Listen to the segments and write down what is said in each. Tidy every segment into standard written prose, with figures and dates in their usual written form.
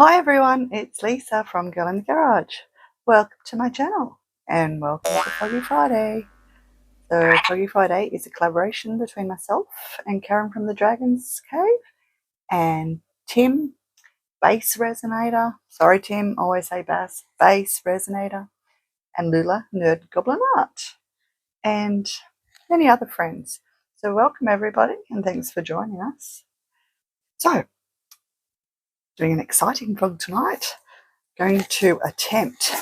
Hi everyone, it's Lisa from Girl in the Garage. Welcome to my channel and welcome to Froggy Friday. So Froggy Friday is a collaboration between myself and Karen from the Dragon's Cave and Tim, Bass Resinator. Sorry Tim, always say Bass. Bass Resinator and Loula, Nerd Goblin Art, and many other friends. So welcome everybody and thanks for joining us. So, doing an exciting vlog tonight. Going to attempt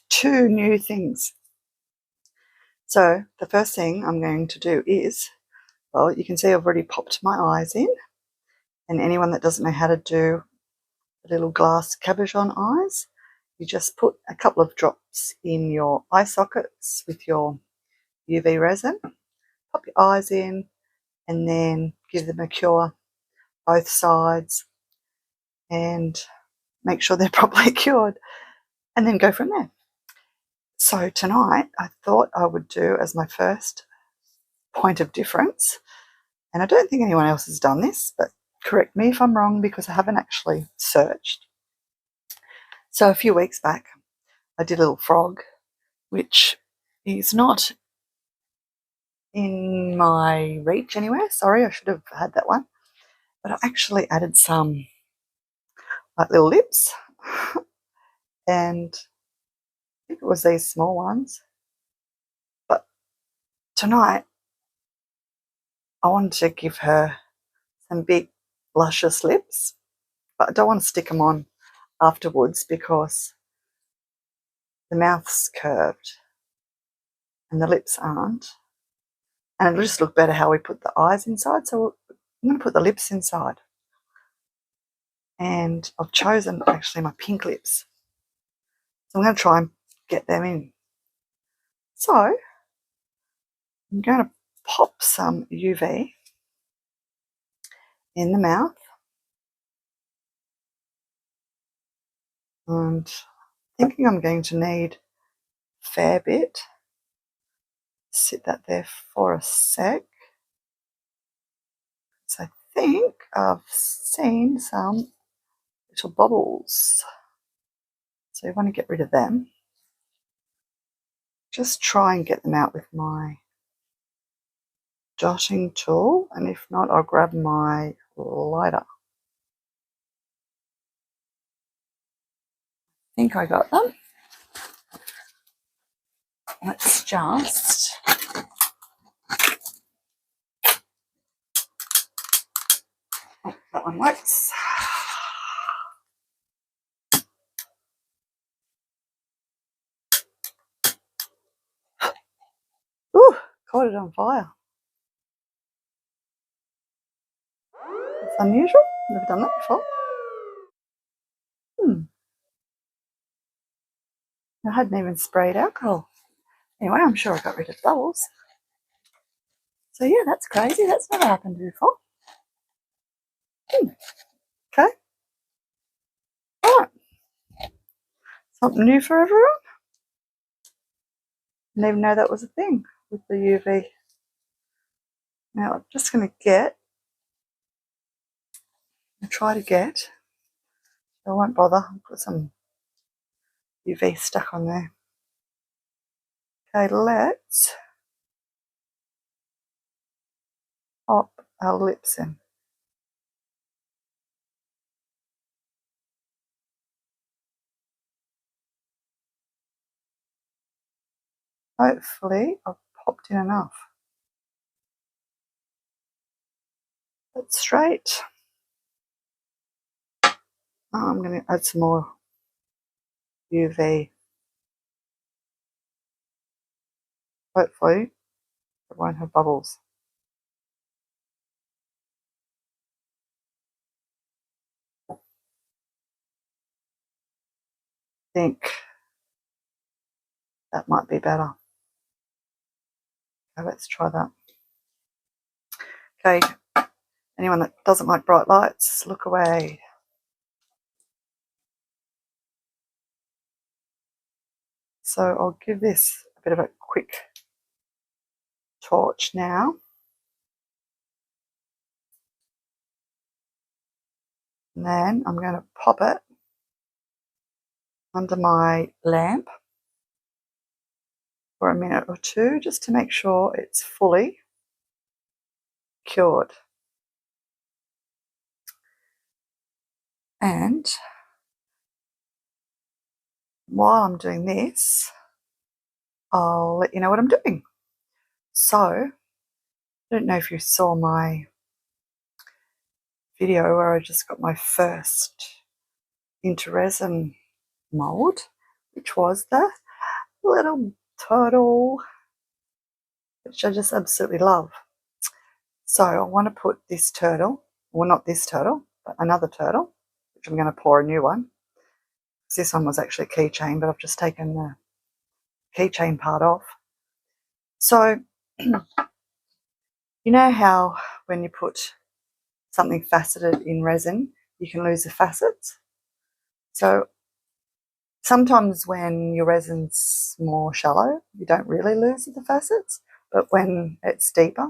2 new things. So the first thing I'm going to do is, well, you can see I've already popped my eyes in, and anyone that doesn't know how to do the little glass cabochon eyes, you just put a couple of drops in your eye sockets with your UV resin, pop your eyes in, and then give them a cure both sides and make sure they're properly cured, and then go from there. So tonight I thought I would do as my first point of difference, and I don't think anyone else has done this, but correct me if I'm wrong because I haven't actually searched. So a few weeks back I did a little frog, which is not in my reach anywhere. Sorry, I should have had that one. But I actually added some like little lips and I think it was these small ones. But tonight I wanted to give her some big luscious lips, but I don't want to stick them on afterwards because the mouth's curved and the lips aren't, and it'll just look better how we put the eyes inside. So I'm going to put the lips inside, and I've chosen actually my pink lips, so I'm going to try and get them in. So I'm going to pop some UV in the mouth, and thinking I'm going to need a fair bit. Sit that there for a sec. So I think I've seen some little bubbles, so you want to get rid of them. Just try and get them out with my dotting tool, and if not, I'll grab my lighter. I think I got them. Let's just that one works. Ooh, caught it on fire. That's unusual. Never done that before. I hadn't even sprayed alcohol. Anyway, I'm sure I got rid of the bubbles. So yeah, that's crazy. That's never happened before. Okay. All right. Something new for everyone. Didn't even know that was a thing with the UV. Now I'm just going to try to get, I won't bother, I'll put some UV stuck on there. Okay, let's pop our lips in. Hopefully I've popped in enough. That's straight. I'm going to add some more UV. Hopefully it won't have bubbles. I think that might be better. Okay, let's try that. Okay, anyone that doesn't like bright lights, look away. So I'll give this a bit of a quick torch now. And then I'm going to pop it under my lamp for a minute or two just to make sure it's fully cured. And while I'm doing this, I'll let you know what I'm doing. So, I don't know if you saw my video where I just got my first Intoresin mold, which was the little turtle, which I just absolutely love. So I want to put this turtle, well, not this turtle, but another turtle, which I'm going to pour a new one. This one was actually a keychain, but I've just taken the keychain part off. So you know how when you put something faceted in resin, you can lose the facets? So sometimes when your resin's more shallow, you don't really lose the facets, but when it's deeper,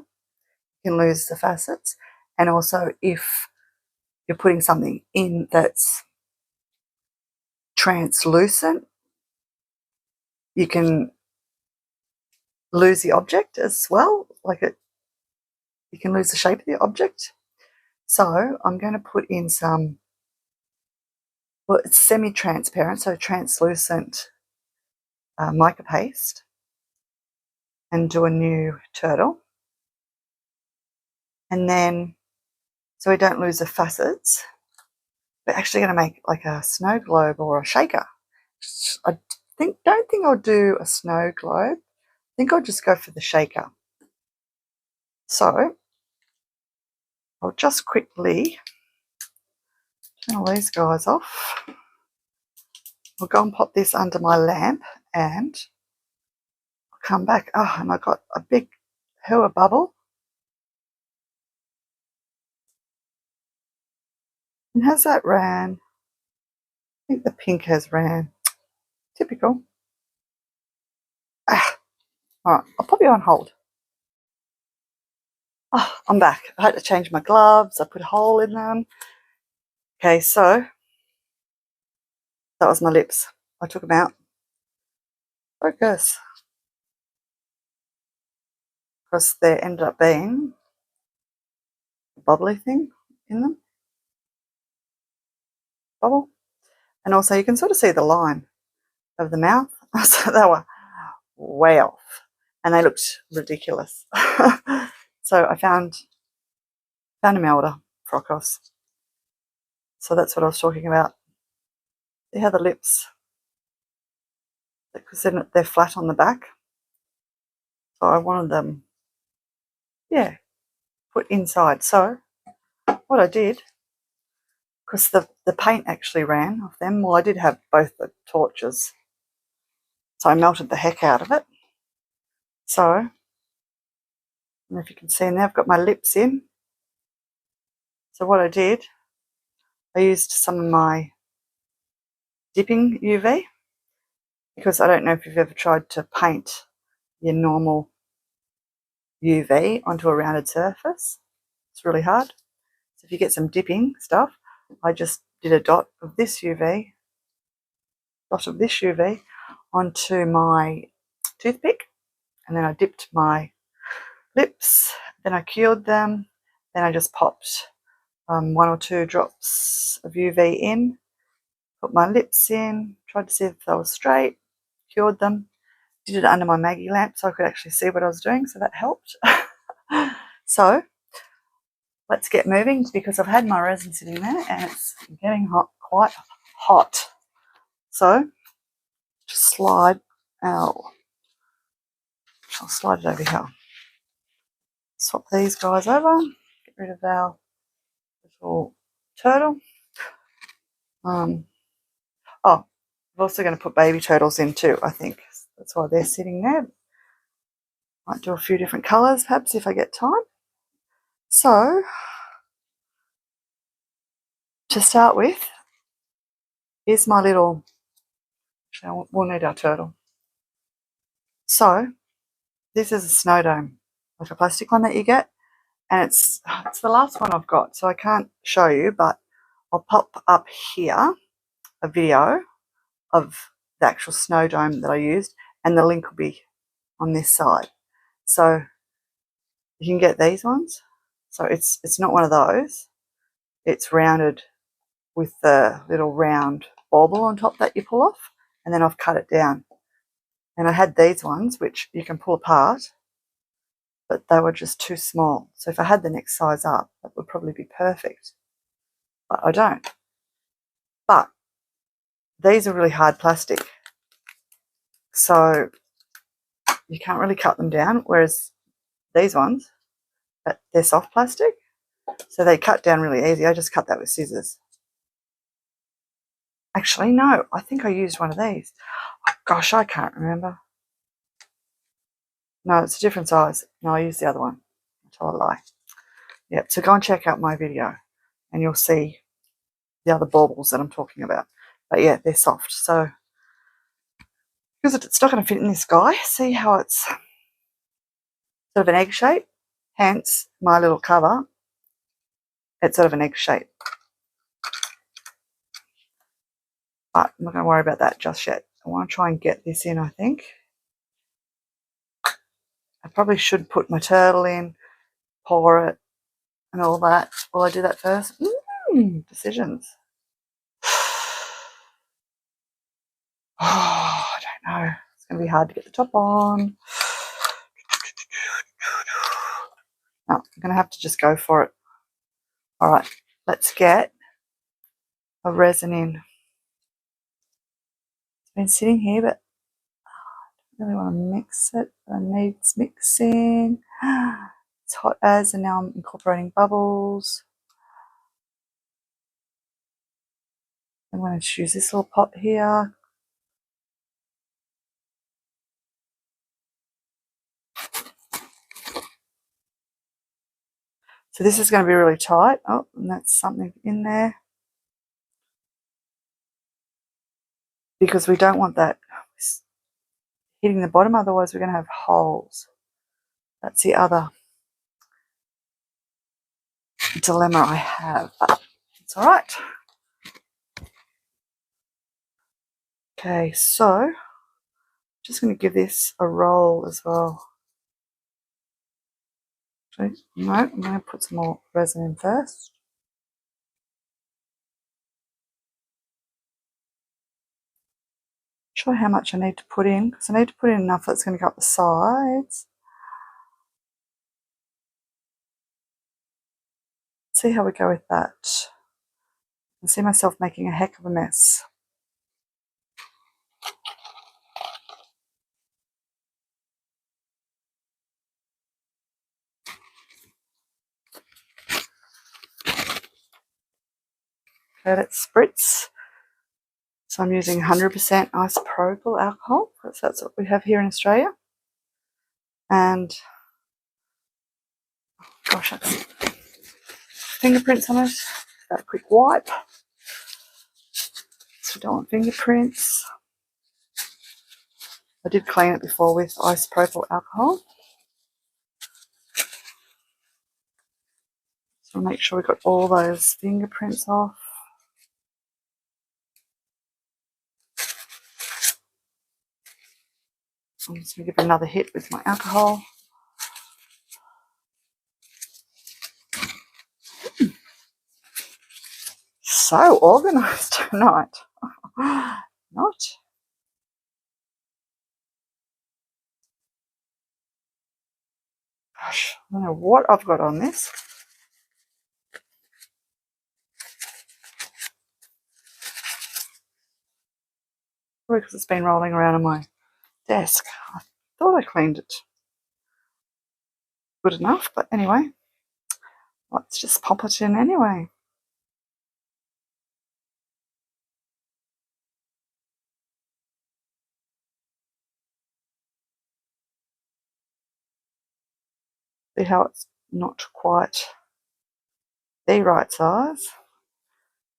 you can lose the facets. And also if you're putting something in that's translucent, you can lose the object as well. You can lose the shape of the object. So I'm going to put in some, well, it's semi-transparent, so translucent mica paste, and do a new turtle. And then, so we don't lose the facets, we're actually going to make like a snow globe or a shaker. I don't think I'll do a snow globe. I think I'll just go for the shaker. So I'll just quickly turn all these guys off. I'll go and pop this under my lamp and I'll come back. Oh, and I got a big hua bubble. And has that ran? I think the pink has ran. Typical. Ah, all right, I'll pop you on hold. Oh, I'm back. I had to change my gloves. I put a hole in them. Okay, so that was my lips. I took them out. Focus. Because there ended up being a bubbly thing in them. Bubble. And also you can sort of see the line of the mouth. So they were way off. And they looked ridiculous. So I found a melter, Frokos. So that's what I was talking about. See how the lips, because they're flat on the back. So I wanted them, yeah, put inside. So what I did, because the paint actually ran off them, well, I did have both the torches. So I melted the heck out of it. So, I don't know if you can see now, I've got my lips in. So what I did, I used some of my dipping UV, because I don't know if you've ever tried to paint your normal UV onto a rounded surface. It's really hard. So if you get some dipping stuff, I just did a dot of this UV onto my toothpick, and then I dipped my lips, then I cured them, then I just popped 1 or 2 drops of UV in, put my lips in, tried to see if they were straight, cured them, did it under my Maggie lamp so I could actually see what I was doing, so that helped. So let's get moving, because I've had my resin sitting there and it's getting hot, quite hot. So just slide out. I'll slide it over here. Swap these guys over. Get rid of our little turtle. Oh, I'm also going to put baby turtles in too, I think. That's why they're sitting there. Might do a few different colours perhaps if I get time. So, to start with, here's my little, actually we'll need our turtle. So, this is a snow dome, like a plastic one that you get. And it's the last one I've got, so I can't show you, but I'll pop up here a video of the actual snow dome that I used, and the link will be on this side. So you can get these ones. So it's not one of those. It's rounded with the little round bauble on top that you pull off, and then I've cut it down. And I had these ones which you can pull apart, but they were just too small. So if I had the next size up, that would probably be perfect. But I don't. But these are really hard plastic, so you can't really cut them down, whereas these ones, they're soft plastic, so they cut down really easy. I just cut that with scissors. Actually, no, I think I used one of these. Oh, gosh, I can't remember. No, it's a different size. No, I used the other one. I tell a lie. Yep, so go and check out my video and you'll see the other baubles that I'm talking about. But yeah, they're soft. So, because it's not going to fit in this guy, see how it's sort of an egg shape? Hence my little cover. It's sort of an egg shape. But I'm not going to worry about that just yet. I want to try and get this in, I think. I probably should put my turtle in, pour it, and all that. Will I do that first? Decisions. Oh, I don't know. It's going to be hard to get the top on. No, I'm going to have to just go for it. All right, let's get a resin in. It's been sitting here, but I don't really want to mix it. It needs mixing. It's hot as, and now I'm incorporating bubbles. I'm going to choose this little pot here. So this is going to be really tight. Oh, and that's something in there. Because we don't want that hitting the bottom, otherwise we're going to have holes. That's the other dilemma I have, but it's all right. Okay, so just going to give this a roll as well. Actually, no, I'm going to put some more resin in first. Not sure how much I need to put in, because I need to put in enough that's going to go up the sides. See how we go with that. I see myself making a heck of a mess. Let it spritz. So I'm using 100% isopropyl alcohol, because that's what we have here in Australia. And gosh, that's fingerprints on it. Got a quick wipe. So we don't want fingerprints. I did clean it before with isopropyl alcohol. So I'll make sure we got all those fingerprints off. I'm just going to give it another hit with my alcohol. So organised tonight. Not. Gosh, I don't know what I've got on this. Probably because it's been rolling around on my desk. I thought I cleaned it good enough, but anyway, let's just pop it in anyway. See how it's not quite the right size.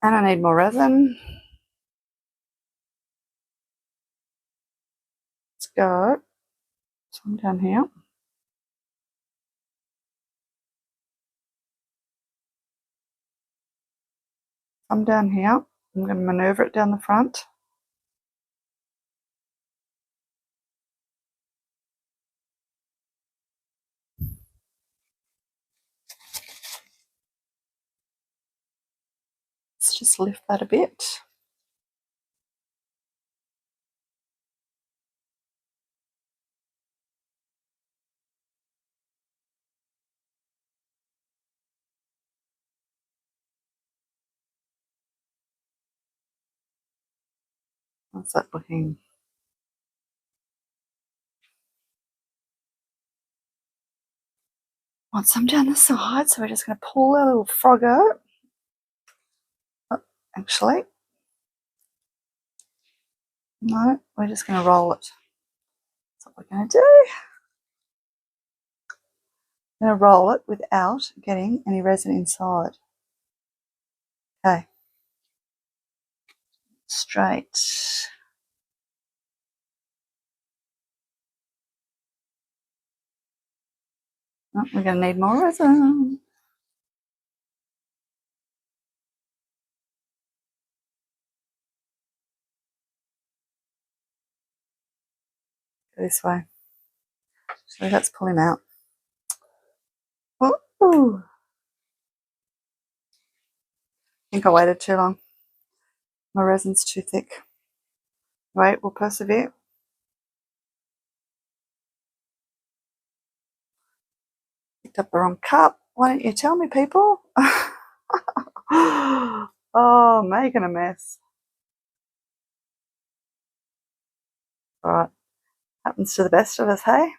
And I need more resin. Let's go. Some down here. Some down here. I'm going to maneuver it down the front. just lift that a bit. How's that looking? Want some down the side, so we're just going to pull our little frog out. Oh, actually, no, we're just going to roll it. That's what we're going to do. I'm going to roll it without getting any resin inside. Okay. Straight. Oh, we're going to need more resin. Go this way. So let's pull him out. Oh, I think I waited too long. My resin's too thick. Wait, we'll persevere. Picked up the wrong cup. Why don't you tell me, people? Oh, making a mess. All right. Happens to the best of us, hey?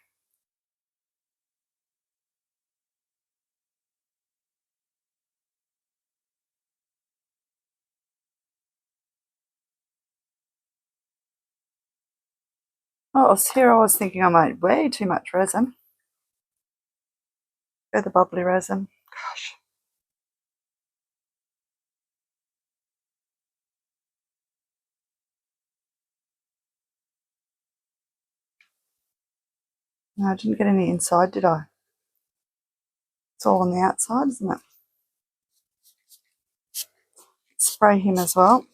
Oh, here I was thinking I made way too much resin. Go the bubbly resin. Gosh. No, I didn't get any inside, did I? It's all on the outside, isn't it? Spray him as well.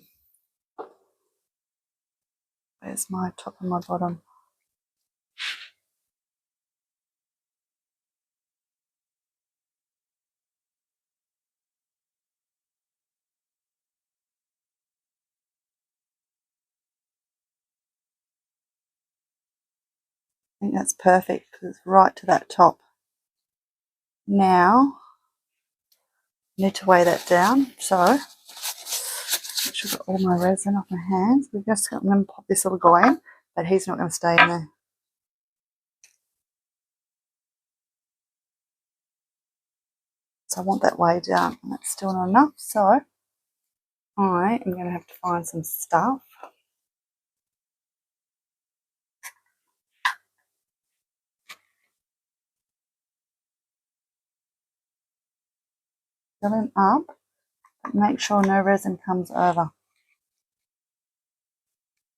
Where's my top and my bottom? I think that's perfect because it's right to that top. Now, I need to weigh that down. So, make sure I've got all my resin off my hands. I'm going to pop this little guy in, but he's not going to stay in there. So I want that weighed down, and that's still not enough. So I am going to have to find some stuff. Fill him up, but make sure no resin comes over.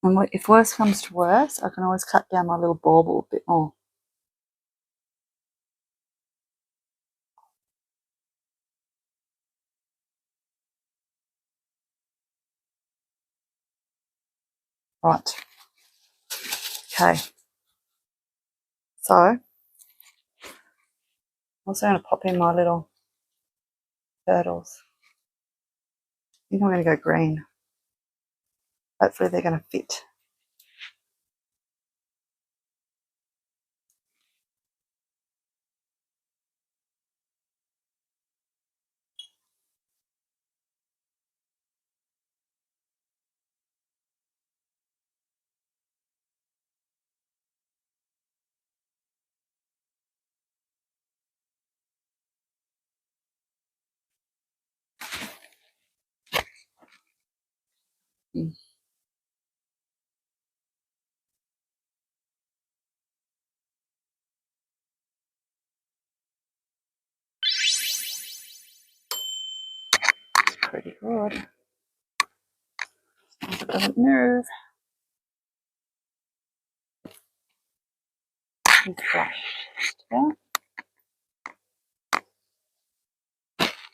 And if worse comes to worse, I can always cut down my little bauble a bit more. Right. Okay. So, I'm also going to pop in my little turtles. I think I'm going to go green. Hopefully they're going to fit. It's pretty good. It doesn't move. He's flushed. Yeah.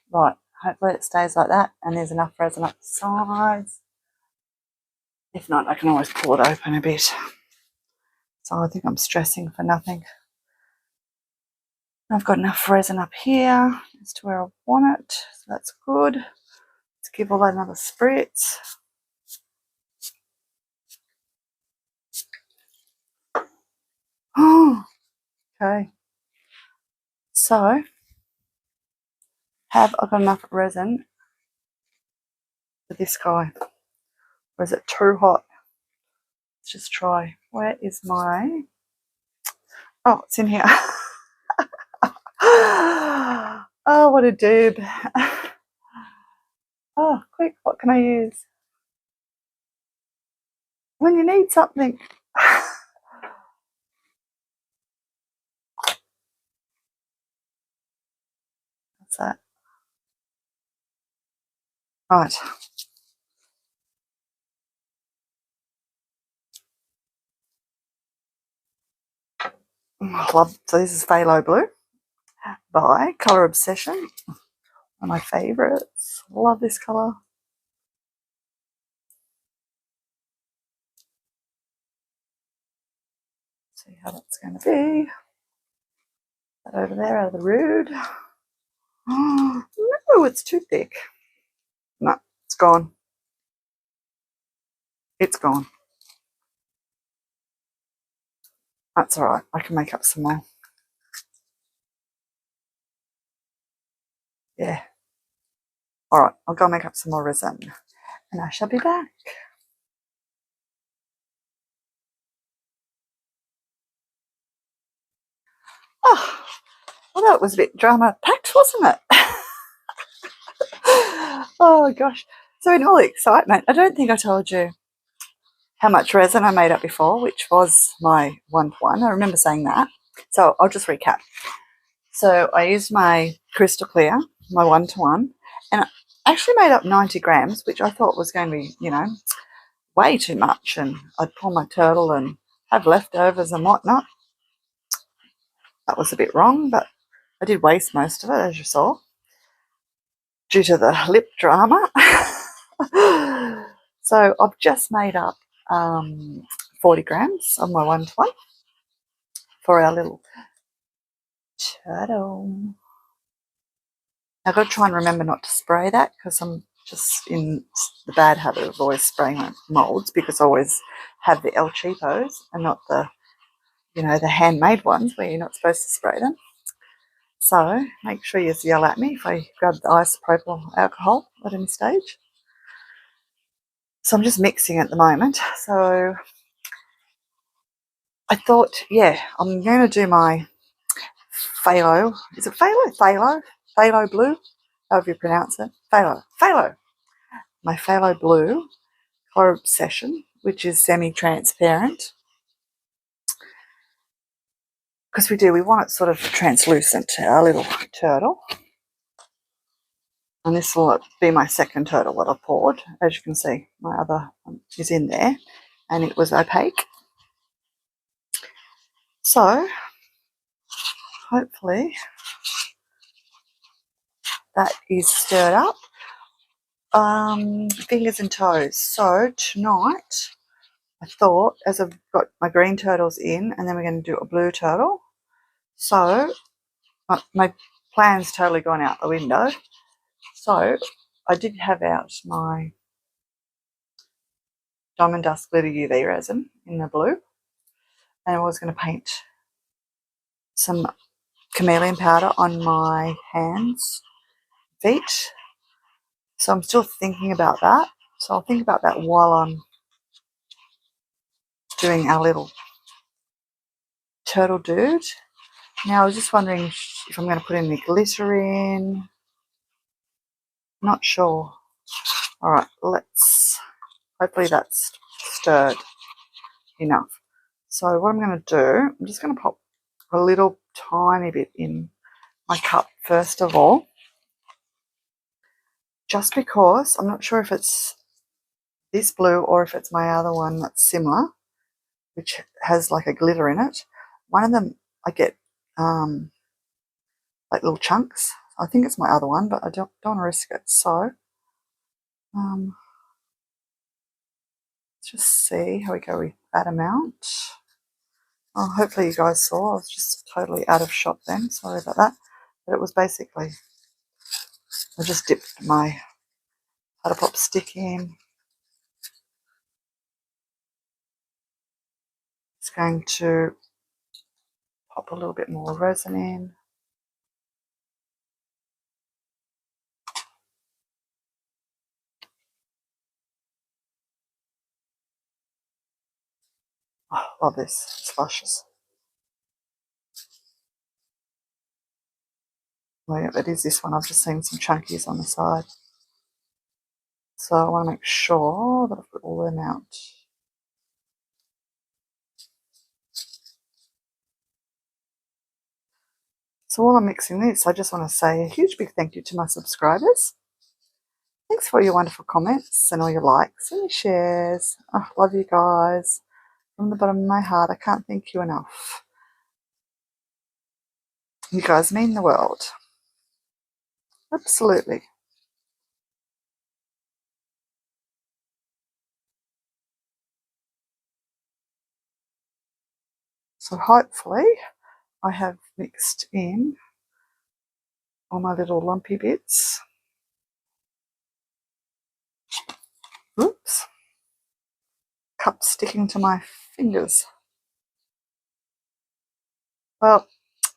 Right. Hopefully it stays like that and there's enough resin up the sides. If not, I can always pull it open a bit. So I think I'm stressing for nothing. I've got enough resin up here as to where I want it, so that's good. Let's Let's give all that another spritz. Okay. So, have I got enough resin for this guy? Or is it too hot? Let's just try. Where is my... Oh, it's in here. Oh, what a doob. Oh, quick, what can I use? When you need something. What's that? Right. Love. So this is Phthalo Blue by Colour Obsession. One of my favourites. Love this colour. See how that's going to be. That over there out of the road. Oh, no, it's too thick. No, it's gone. It's gone. That's all right. I can make up some more. Yeah. All right, I'll go make up some more resin and I shall be back. Oh, well, that was a bit drama-packed, wasn't it? Oh, gosh. So in all excitement, I don't think I told you how much resin I made up before, which was my 1-to-1. I remember saying that. So I'll just recap. So I used my crystal clear, my 1-to-1, and I actually made up 90 grams, which I thought was going to be, you know, way too much. And I'd pull my turtle and have leftovers and whatnot. That was a bit wrong, but I did waste most of it, as you saw, due to the lip drama. So I've just made up 40 grams of my 1-to-1 for our little turtle. I've got to try and remember not to spray that because I'm just in the bad habit of always spraying my moulds because I always have the El Cheapos and not the, you know, the handmade ones where you're not supposed to spray them. So make sure you yell at me if I grab the isopropyl alcohol at any stage. So I'm just mixing at the moment. So I thought, yeah, I'm going to do my phthalo. Is it phthalo? Phthalo? Phthalo blue? However you pronounce it. Phthalo. Phthalo. My phthalo blue Colour Obsession, which is semi-transparent. Because we want it sort of translucent, our little turtle. And this will be my second turtle that I poured. As you can see, my other one is in there and it was opaque. So hopefully that is stirred up. Fingers and toes. So tonight I thought, as I've got my green turtles in and then we're going to do a blue turtle. So my plan's totally gone out the window. So I did have out my Diamond Dust Glitter UV resin in the blue, and I was going to paint some chameleon powder on my hands, feet. So I'm still thinking about that. So I'll think about that while I'm doing our little turtle dude. Now I was just wondering if I'm going to put any glitter in. Not sure. All right, hopefully that's stirred enough. So what I'm going to do, I'm just going to pop a little tiny bit in my cup first of all, just because I'm not sure if it's this blue or if it's my other one that's similar, which has like a glitter in it. One of them I get like little chunks. I think it's my other one, but I don't want to risk it. So let's just see how we go with that amount. Oh, hopefully you guys saw. I was just totally out of shot then. Sorry about that. But it was basically, I just dipped my How to pop stick in. It's going to pop a little bit more resin in. Oh, love this. It's luscious. Well, yeah, it is this one. I've just seen some chunkies on the side. So I want to make sure that I've put all them out. So while I'm mixing this, I just want to say a huge big thank you to my subscribers. Thanks for your wonderful comments and all your likes and your shares. I love you guys. From the bottom of my heart, I can't thank you enough. You guys mean the world. Absolutely. So hopefully I have mixed in all my little lumpy bits. Oops. Cup sticking to my fingers. Well,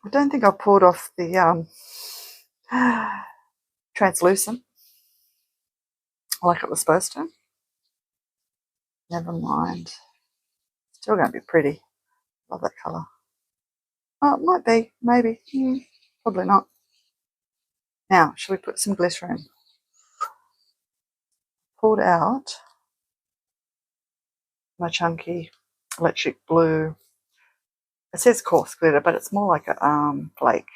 I don't think I pulled off the translucent like it was supposed to. Never mind. Still going to be pretty. Love that colour. Oh, it might be. Maybe. Probably not. Now, shall we put some glycerin? Pulled out my chunky electric blue. It says coarse glitter, but it's more like a flake.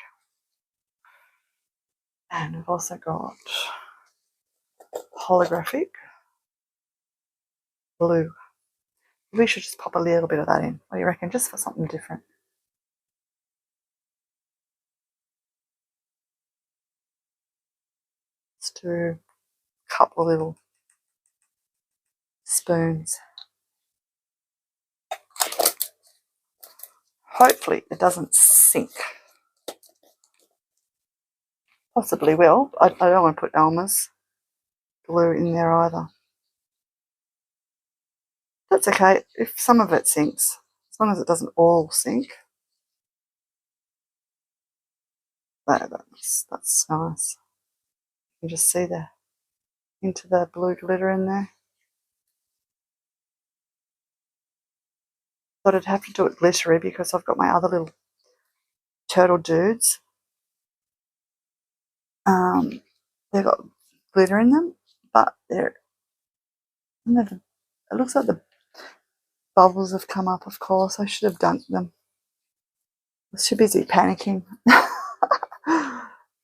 And we've also got holographic blue. We should just pop a little bit of that in. What do you reckon? Just for something different. Let's do a couple of little spoons. Hopefully it doesn't sink. Possibly will. I don't want to put Elmer's glue in there either. That's okay if some of it sinks, as long as it doesn't all sink. That's nice. You can just see into the blue glitter in there. Thought I'd have to do it glittery because I've got my other little turtle dudes. They've got glitter in them, but it looks like the bubbles have come up. Of course, I should have dunked them. I was too busy panicking.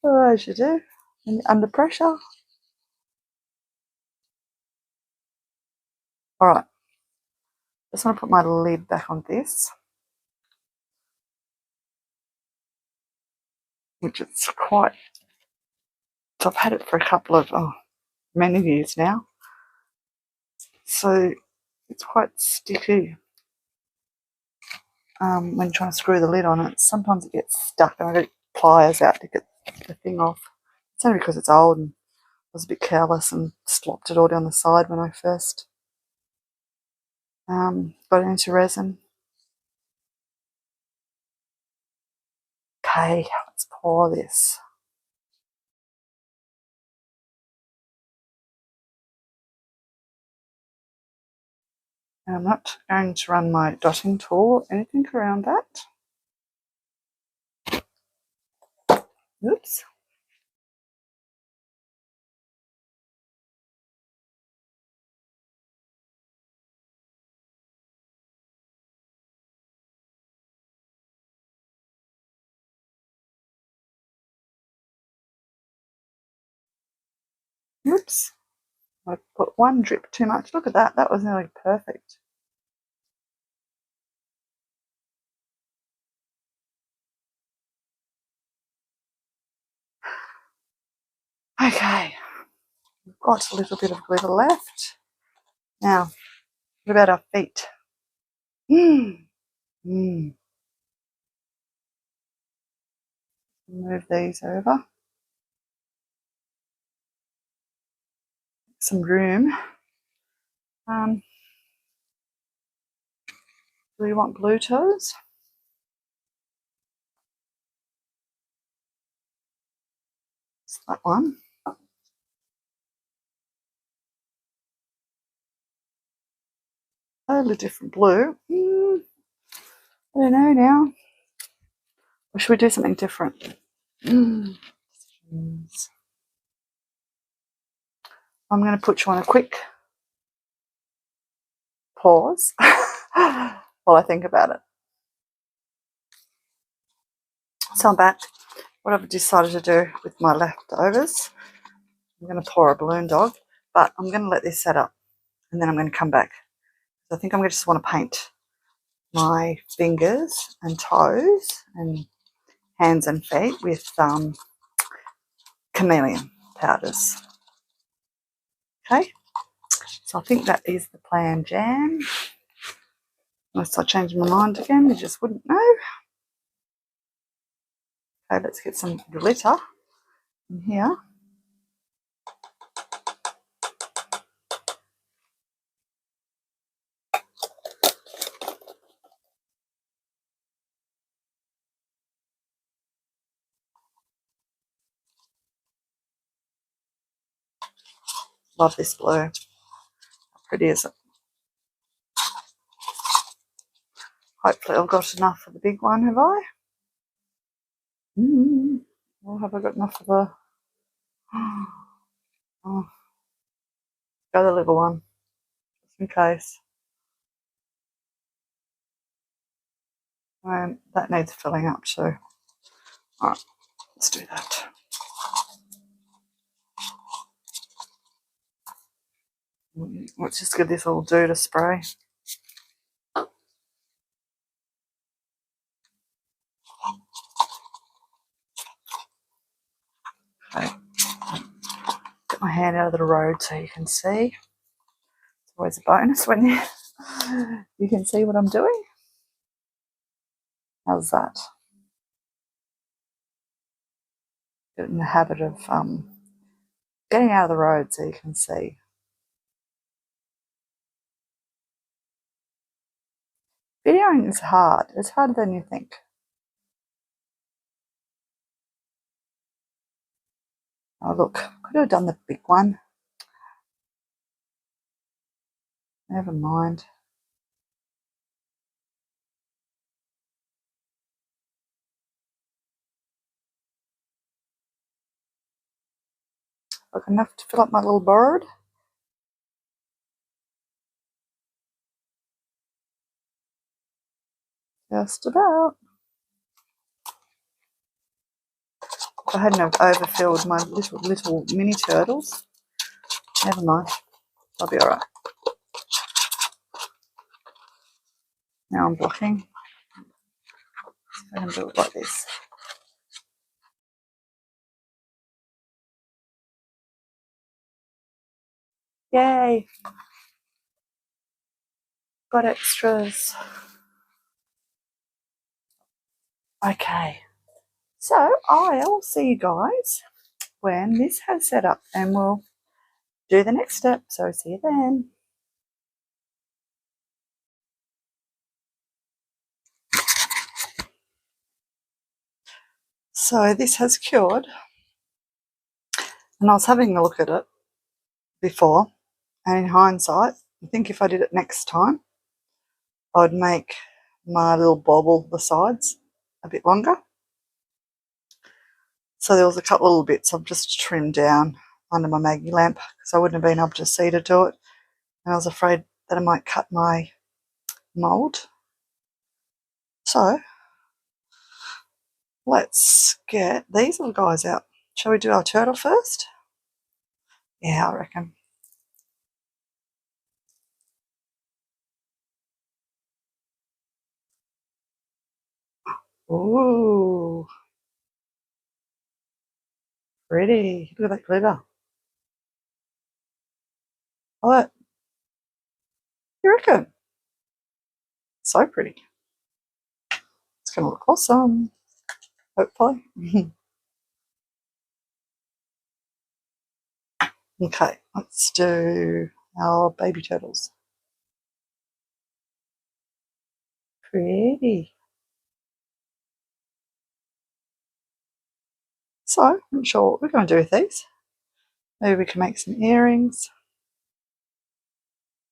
Oh, as you do, under pressure. All right, just want to put my lid back on this, which is quite. So I've had it for a couple of many years now, so it's quite sticky. When trying to screw the lid on it, sometimes it gets stuck, and I get pliers out to get the thing off. It's only because it's old and I was a bit careless and slopped it all down the side when I first got into resin. Okay, let's pour this. And I'm not going to run my dotting tool or anything around that. Oops. Oops. I put one drip too much. Look at that. That was nearly perfect. Okay. We've got a little bit of glitter left. Now, what about our feet? Move these over. some room. Do we want blue toes? It's that one. Totally different blue. I don't know now. Or should we do something different? I'm going to put you on a quick pause while I think about it. So I'm back. What I've decided to do with my leftovers, I'm going to pour a balloon dog, but I'm going to let this set up and then I'm going to come back. I think I'm going to just want to paint my fingers and toes and hands and feet with chameleon powders. Okay, so I think that is the plan, Jan. Unless I change my mind again, you just wouldn't know. Okay, let's get some glitter in here. Love this blue. How pretty is it? Hopefully I've got enough for the big one, have I? Or have I got enough for the... Oh, go the little one, just in case. And that needs filling up too. Alright, let's do that. Let's just give this all do to spray. Okay. Get my hand out of the road so you can see. It's always a bonus when you can see what I'm doing. How's that? Get in the habit of getting out of the road so you can see. Videoing is hard. It's harder than you think. Oh look, could have done the big one. Never mind. Got enough to fill up my little bird. Just about. I hadn't have overfilled my little mini turtles. Never mind. I'll be alright. Now I'm blocking. I'm going to do it like this. Yay! Got extras. Okay. So I'll see you guys when this has set up and we'll do the next step. So see you then. So this has cured, and I was having a look at it before, and in hindsight, I think if I did it next time, I'd make my little bobble, the sides, a bit longer. So there was a couple little bits I've just trimmed down under my Maggie lamp because I wouldn't have been able to see to do it, and I was afraid that I might cut my mould. So let's get these little guys out. Shall we do our turtle first? Yeah, I reckon. Ooh, pretty. Look at that glitter. What? You reckon? So pretty. It's going to look awesome, hopefully. Okay, let's do our baby turtles. Pretty. So, I'm not sure what we're going to do with these. Maybe we can make some earrings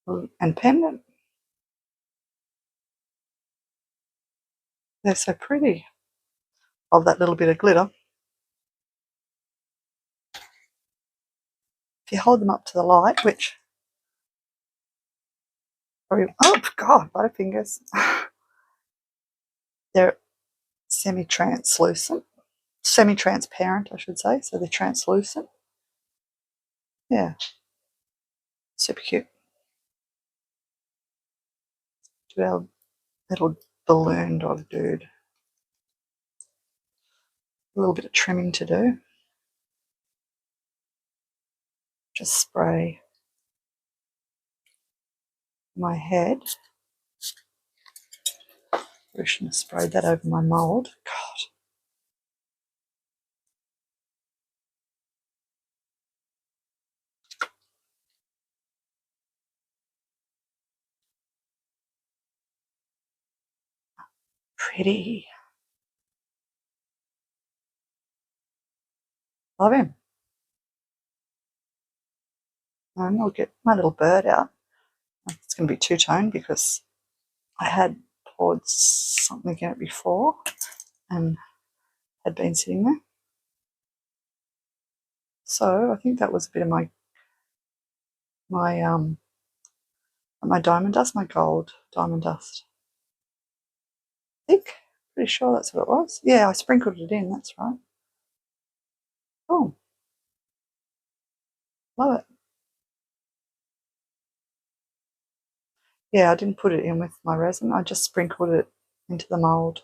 and pendant. They're so pretty. Love that little bit of glitter. If you hold them up to the light, which... Oh, God, butterfingers. They're semi-transparent, I should say, so they're translucent. Yeah, super cute. Do our little balloon dog dude. A little bit of trimming to do. Just spray my head. I shouldn't have sprayed that over my mould. God. Pretty. Love him. And I'll get my little bird out. It's going to be two-tone because I had poured something in it before and had been sitting there. So I think that was a bit of my diamond dust, my gold diamond dust. I think, pretty sure that's what it was. Yeah, I sprinkled it in, that's right. Oh, love it. Yeah, I didn't put it in with my resin, I just sprinkled it into the mould.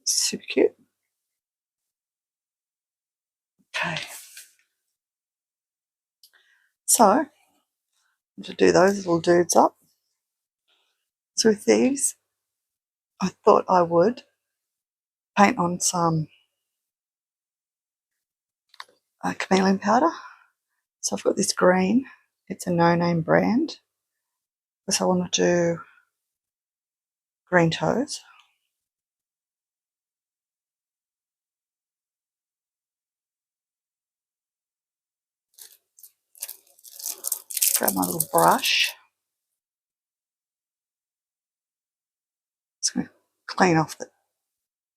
Super cute. Okay. So, to do those little dudes up. So with these, I thought I would paint on some chameleon powder. So I've got this green, it's a no-name brand. So I want to do green toes. Grab my little brush. Just going to clean off the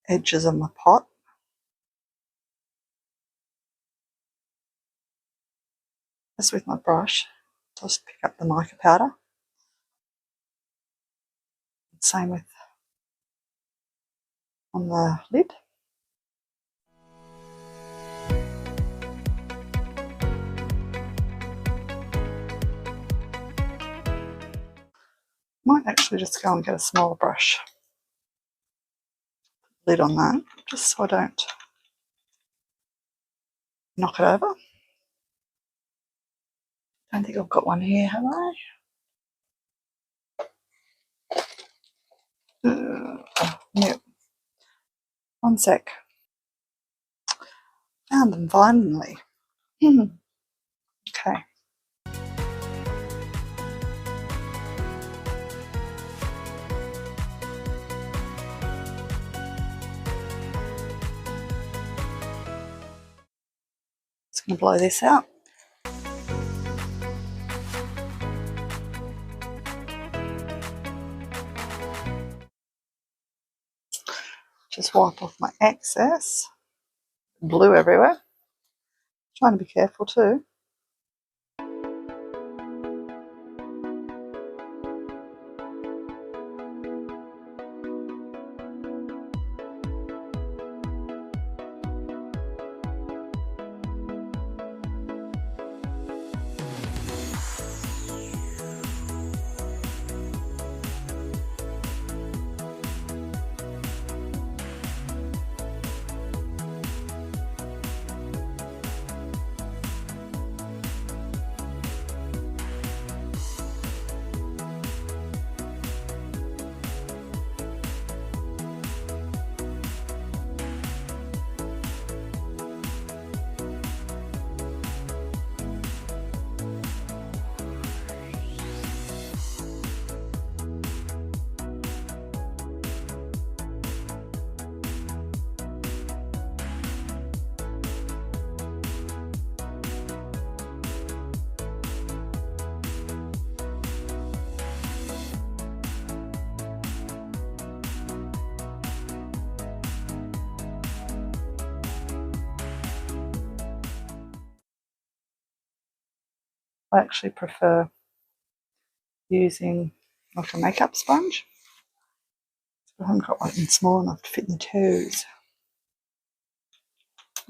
edges of my pot. Just with my brush, just pick up the mica powder. Same with on the lid. Might actually just go and get a smaller brush. Lid on that, just so I don't knock it over. Don't think I've got one here, have I? No. One sec. Found them finally. Okay. Just going to blow this out. Just wipe off my excess. Blue everywhere. Trying to be careful too. I actually prefer using like a makeup sponge. I haven't got one small enough to fit in the toes.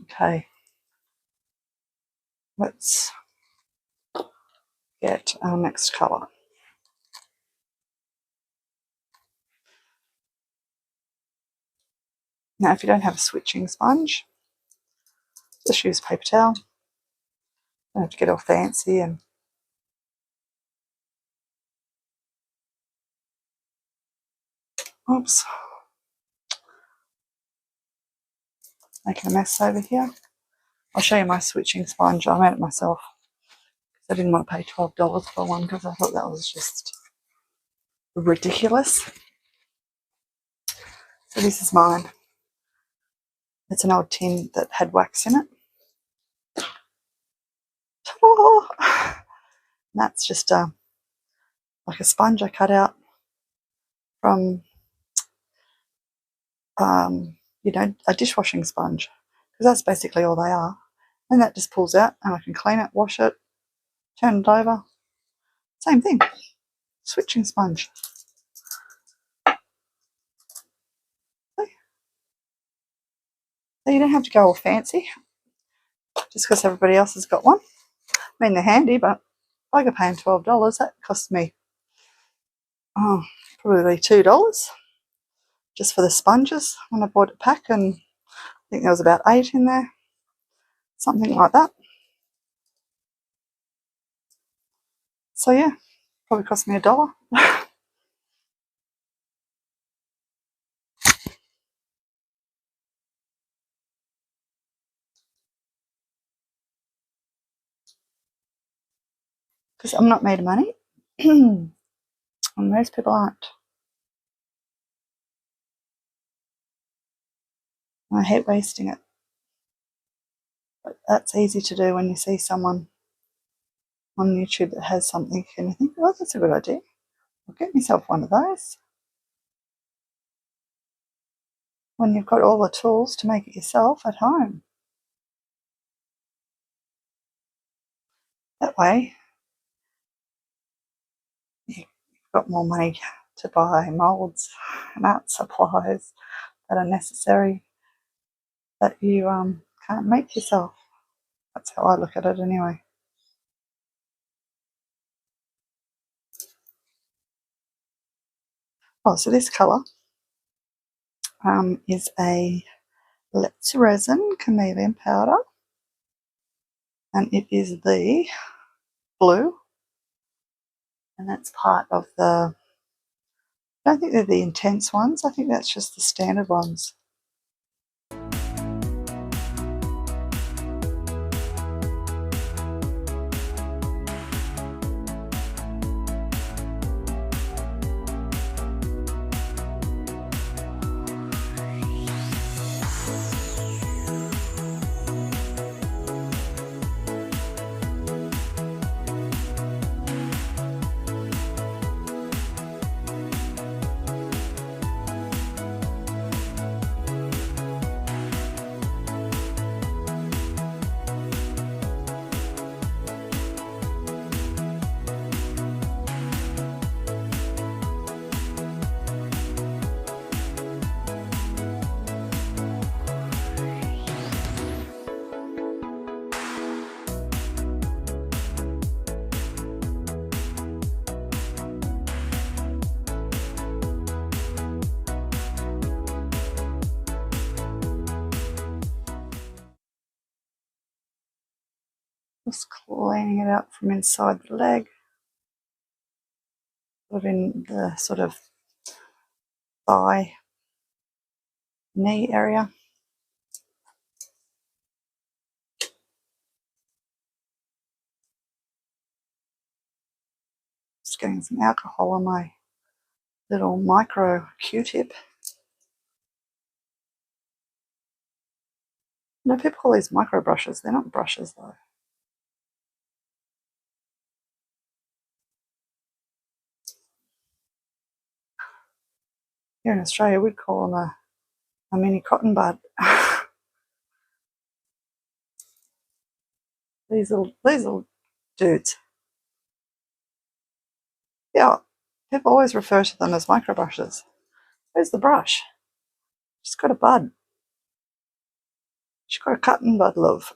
Okay, let's get our next colour. Now, if you don't have a switching sponge, just use paper towel. Don't have to get all fancy and oops, making a mess over here. I'll show you my switching sponge. I made it myself. I didn't want to pay $12 for one because I thought that was just ridiculous. So this is mine. It's an old tin that had wax in it. Oh, that's just like a sponge I cut out from, a dishwashing sponge, because that's basically all they are. And that just pulls out, and I can clean it, wash it, turn it over. Same thing. Switching sponge. So you don't have to go all fancy just because everybody else has got one. I mean, they're handy, but I could pay them $12. That cost me probably $2 just for the sponges when I bought a pack, and I think there was about 8 in there, something like that. So yeah, probably cost me $1. Because I'm not made of money, and most people aren't. I hate wasting it. But that's easy to do when you see someone on YouTube that has something and you think, oh, that's a good idea. I'll get myself one of those. When you've got all the tools to make it yourself at home. That way, you've got more money to buy moulds and art supplies that are necessary that you can't make yourself. That's how I look at it anyway. Oh, so this colour is a Lis Resin chameleon powder, and it is the blue, and that's part of the, I don't think they're the intense ones, I think that's just the standard ones. Just cleaning it out from inside the leg, put it in the sort of thigh, knee area. Just getting some alcohol on my little micro Q-tip. No, people call these micro brushes. They're not brushes though. Here in Australia, we'd call them a mini cotton bud. These little dudes. Yeah, people always refer to them as micro brushes. Where's the brush? She's got a bud. She's got a cutting bud, love.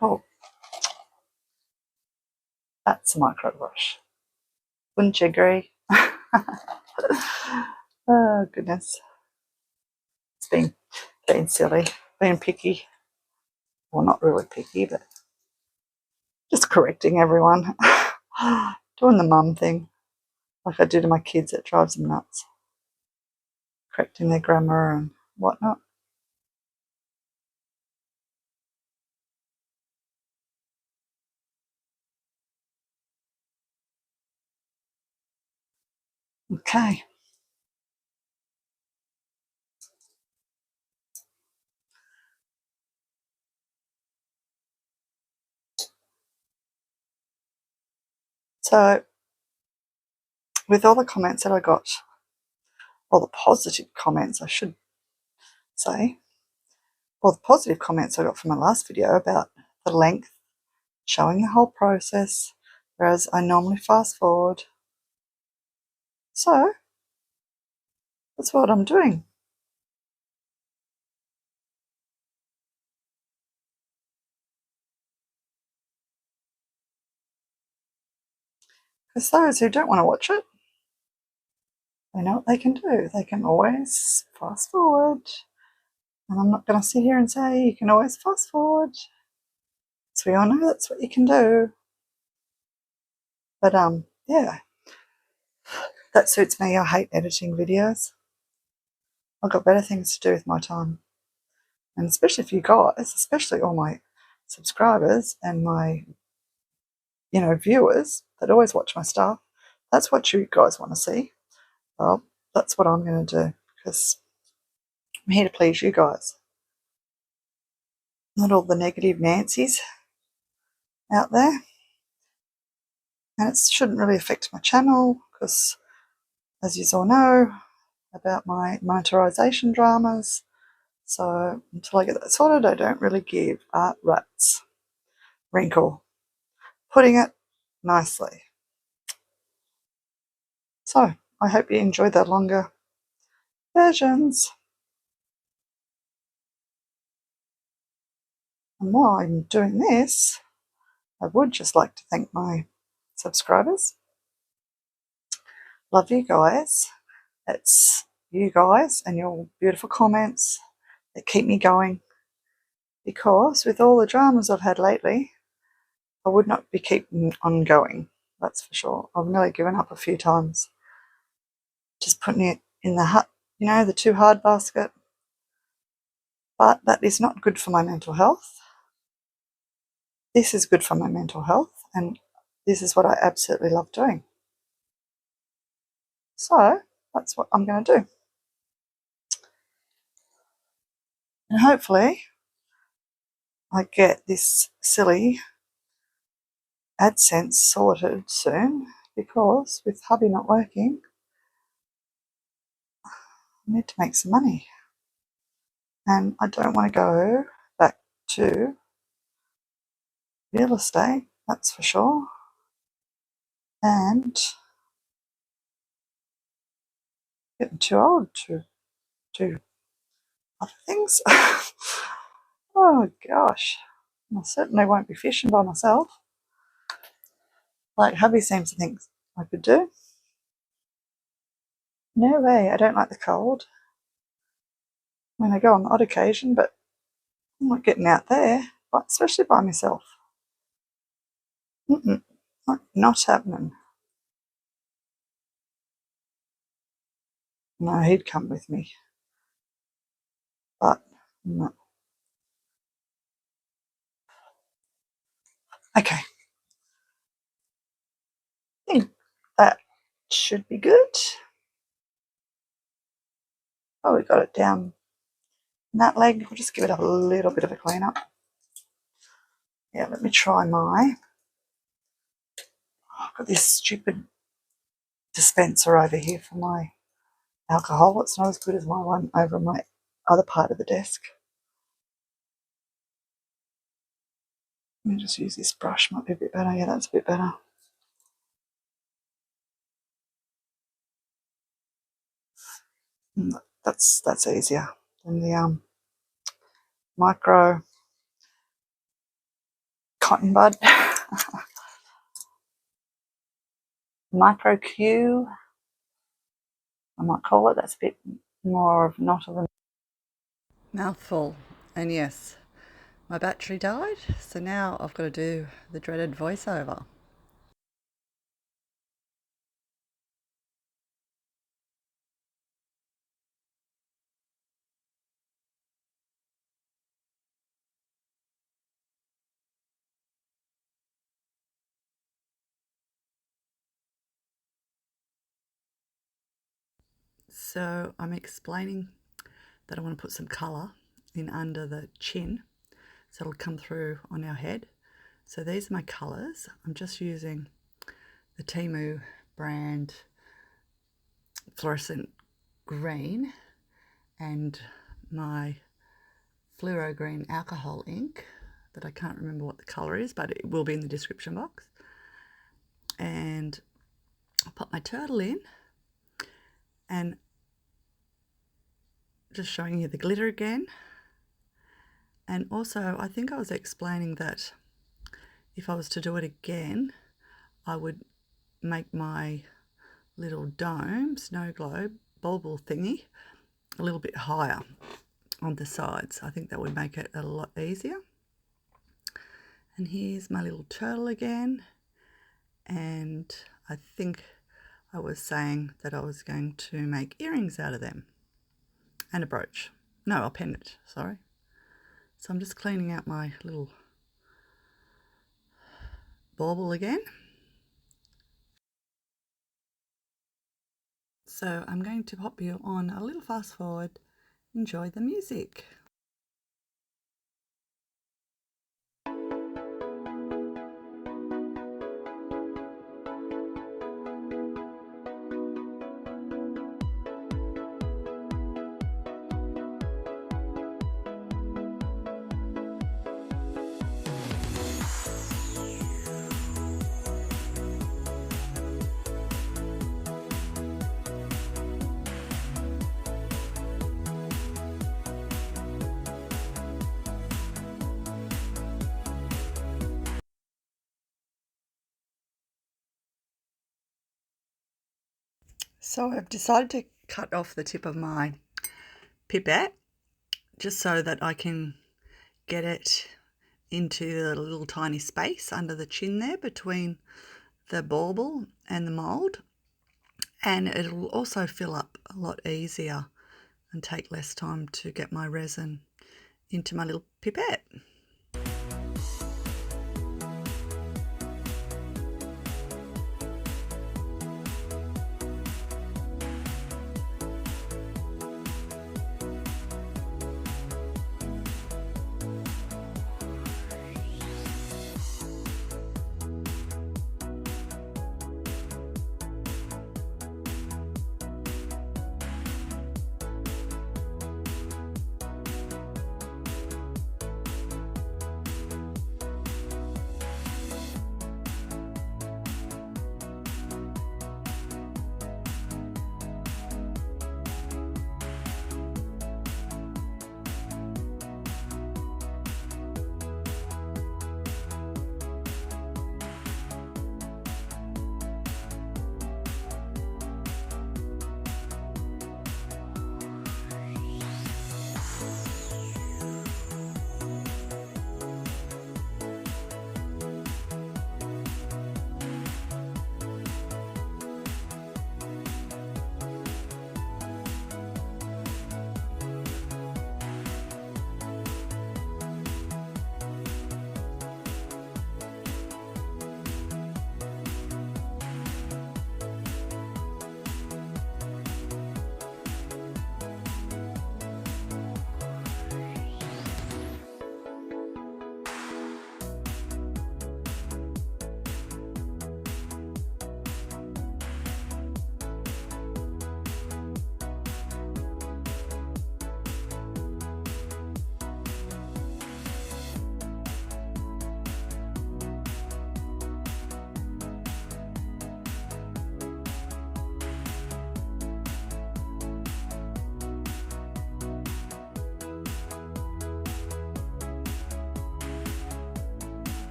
Oh, that's a micro brush. Wouldn't you agree? Oh, goodness. It's being silly, being picky. Well, not really picky, but just correcting everyone. Doing the mum thing, like I do to my kids. It drives them nuts. Correcting their grammar and whatnot. Okay. So, with all the comments that I got, all the positive comments, I should say, all the positive comments I got from my last video about the length, showing the whole process, whereas I normally fast forward. So, that's what I'm doing. Because those who don't want to watch it, they know what they can do. They can always fast forward. And I'm not going to sit here and say you can always fast forward. So we all know that's what you can do. But yeah, that suits me. I hate editing videos. I've got better things to do with my time. And especially for you guys, especially all my subscribers and my, viewers that always watch my stuff. That's what you guys want to see. Well, that's what I'm going to do because I'm here to please you guys. Not all the negative Nancy's out there. And it shouldn't really affect my channel because, as you all know, about my monetization dramas. So until I get that sorted, I don't really give a rat's wrinkle. Putting it nicely. So I hope you enjoy the longer versions. And while I'm doing this, I would just like to thank my subscribers. Love you guys. It's you guys and your beautiful comments that keep me going. Because with all the dramas I've had lately, I would not be keeping on going. That's for sure. I've nearly given up a few times. Just putting it in the too hard basket. But that is not good for my mental health. This is good for my mental health, and this is what I absolutely love doing. So that's what I'm going to do. And hopefully I get this silly AdSense sorted soon, because with hubby not working, I need to make some money. And I don't want to go back to real estate, that's for sure. And getting too old to do other things. Oh gosh. I certainly won't be fishing by myself, like hubby seems to think I could do. No way, I don't like the cold. I mean, I go on the odd occasion, but I'm not getting out there, especially by myself. Not happening. No, he'd come with me, but no. Okay, I think that should be good. Oh, we got it down in that leg. We'll just give it a little bit of a clean up. Yeah, let me try I've got this stupid dispenser over here for my alcohol. It's not as good as my one over my other part of the desk. Let me just use this brush, might be a bit better. Yeah, that's a bit better. That's easier than the micro cotton bud. Micro Q, I might call it. That's a bit more of not of a mouthful. And yes, my battery died, so now I've got to do the dreaded voiceover. So I'm explaining that I want to put some colour in under the chin, so it'll come through on our head. So these are my colours. I'm just using the Temu brand fluorescent green and my fluoro green alcohol ink that I can't remember what the colour is, but it will be in the description box. And I'll pop my turtle in, and just showing you the glitter again. And also, I think I was explaining that if I was to do it again, I would make my little dome, snow globe, bauble thingy a little bit higher on the sides. I think that would make it a lot easier. And here's my little turtle again. And I think I was saying that I was going to make earrings out of them. And a brooch. No, a pendant, sorry. So I'm just cleaning out my little bauble again. So I'm going to pop you on a little fast forward. Enjoy the music. So I've decided to cut off the tip of my pipette just so that I can get it into the little tiny space under the chin there between the bauble and the mould, and it'll also fill up a lot easier and take less time to get my resin into my little pipette.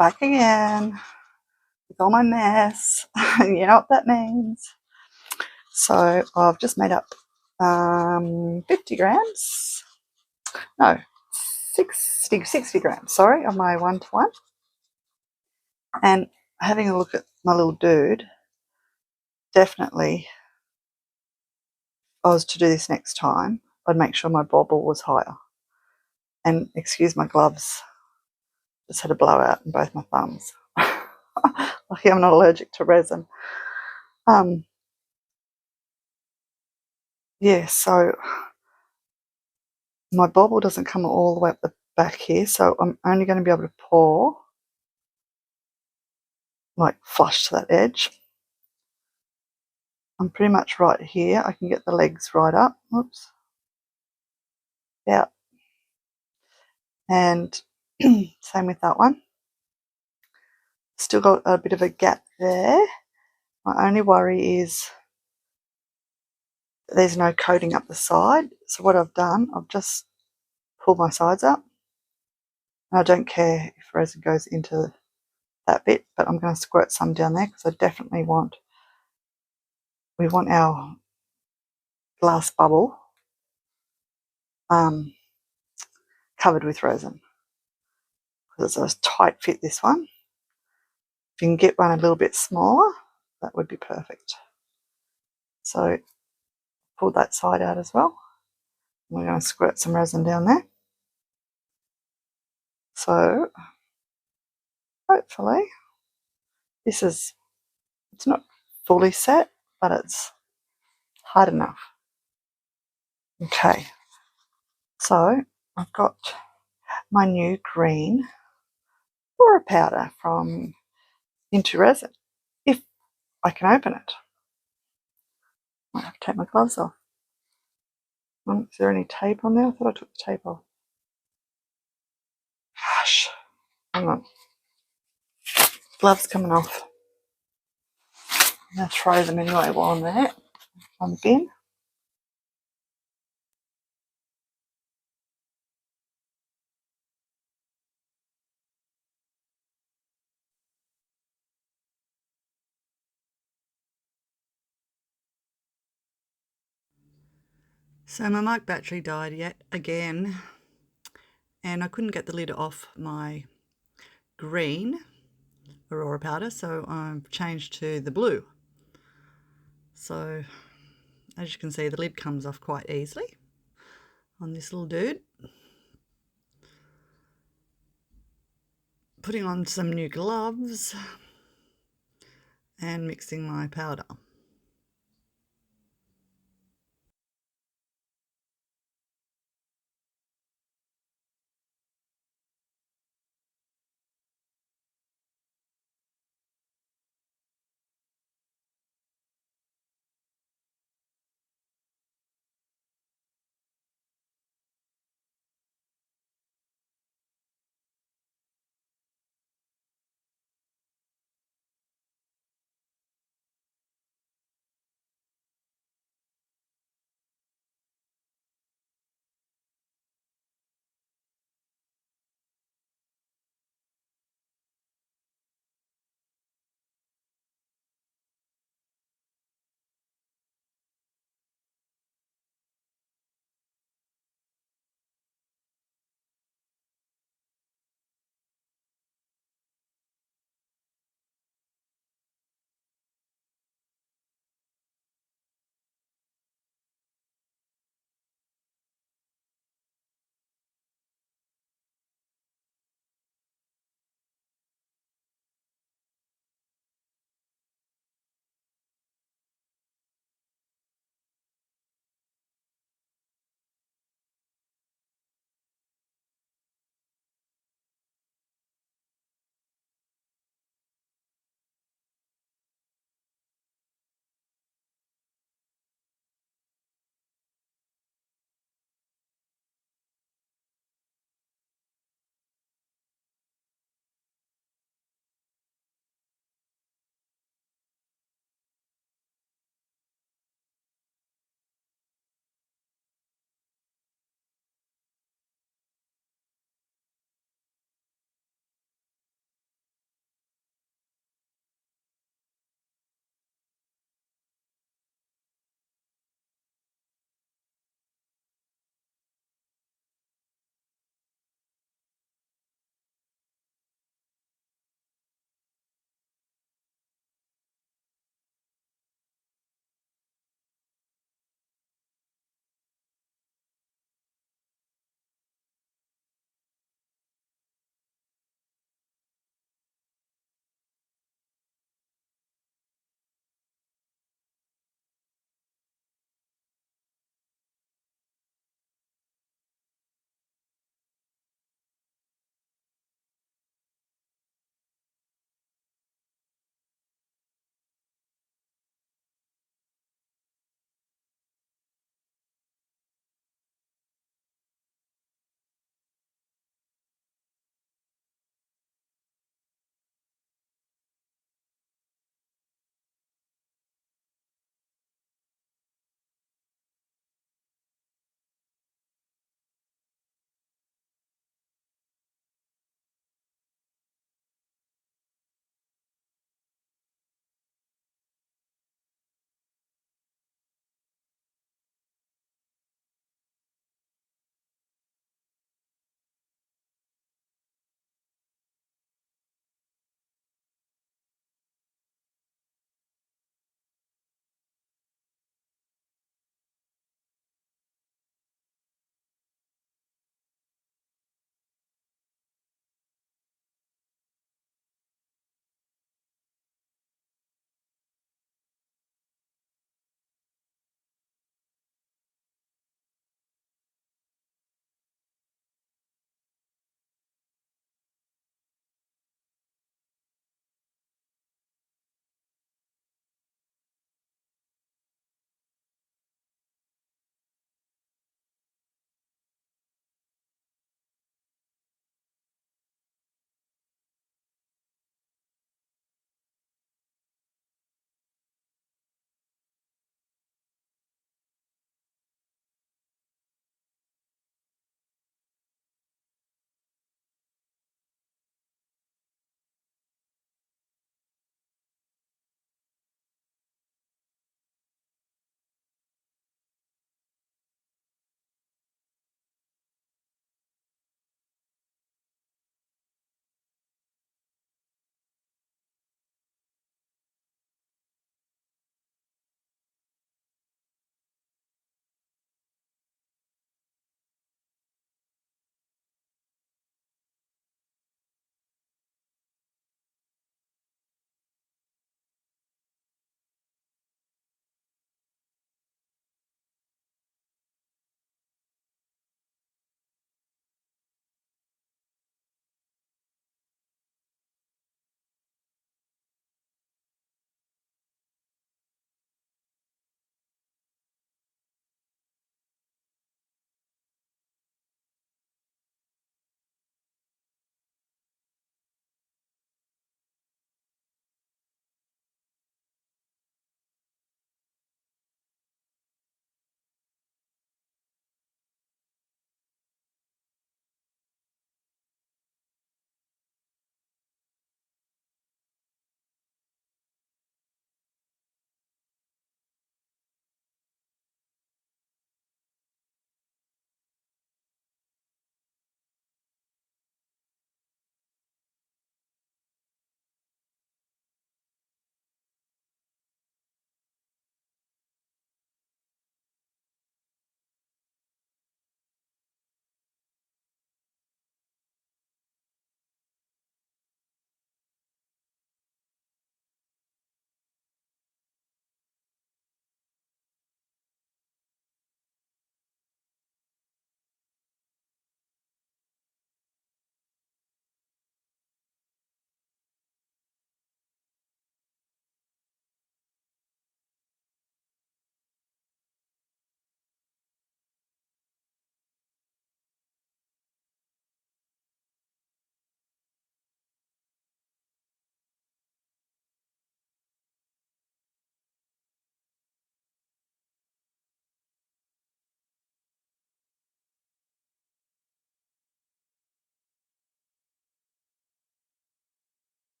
back again with all my mess. You know what that means. So I've just made up 50 grams, no, 60 grams, sorry, of my 1-to-1. And having a look at my little dude, definitely, if I was to do this next time, I'd make sure my bobble was higher. And excuse my gloves, just had a blowout in both my thumbs. Lucky I'm not allergic to resin. Yeah, so my bobble doesn't come all the way up the back here, so I'm only going to be able to pour like flush to that edge. I'm pretty much right here. I can get the legs right up. Oops. Yeah. And same with that one. Still got a bit of a gap there. My only worry is there's no coating up the side. So what I've done, I've just pulled my sides up. And I don't care if resin goes into that bit, but I'm going to squirt some down there because I definitely we want our glass bubble covered with resin because it's a tight fit, this one. If you can get one a little bit smaller, that would be perfect. So pull that side out as well. We're going to squirt some resin down there. So hopefully it's not fully set, but it's hard enough. Okay, so I've got my new green Loula powder from Intoresin, if I can open it. I have to take my gloves off. Is there any tape on there? I thought I took the tape off. Gosh, hang on. Gloves coming off. I'm going to throw them anyway while I'm there on the bin. So my mic battery died yet again, and I couldn't get the lid off my green Aurora powder, so I've changed to the blue. So as you can see, the lid comes off quite easily on this little dude. Putting on some new gloves and mixing my powder.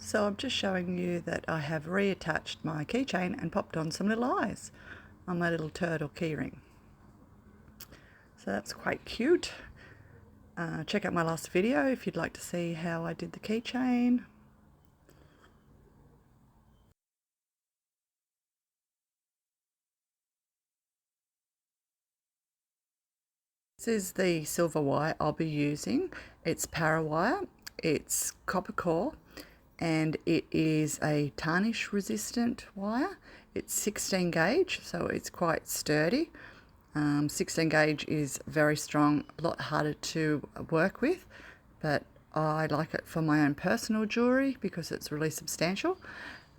So I'm just showing you that I have reattached my keychain and popped on some little eyes on my little turtle keyring. So that's quite cute. Check out my last video if you'd like to see how I did the keychain. This is the silver wire I'll be using. It's para wire, it's copper core, and it is a tarnish resistant wire. It's 16 gauge, so it's quite sturdy. 16 gauge is very strong, a lot harder to work with, but I like it for my own personal jewellery because it's really substantial.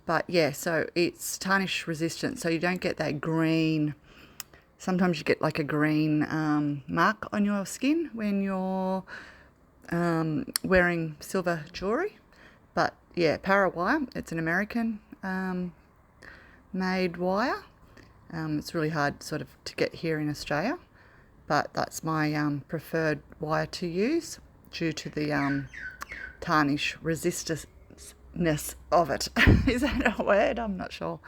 But yeah, so it's tarnish resistant, so you don't get that green. Sometimes you get like a green mark on your skin when you're wearing silver jewellery. But yeah, para wire, it's an American made wire. It's really hard sort of to get here in Australia, but that's my preferred wire to use due to the tarnish resistance of it. Is that a word? I'm not sure.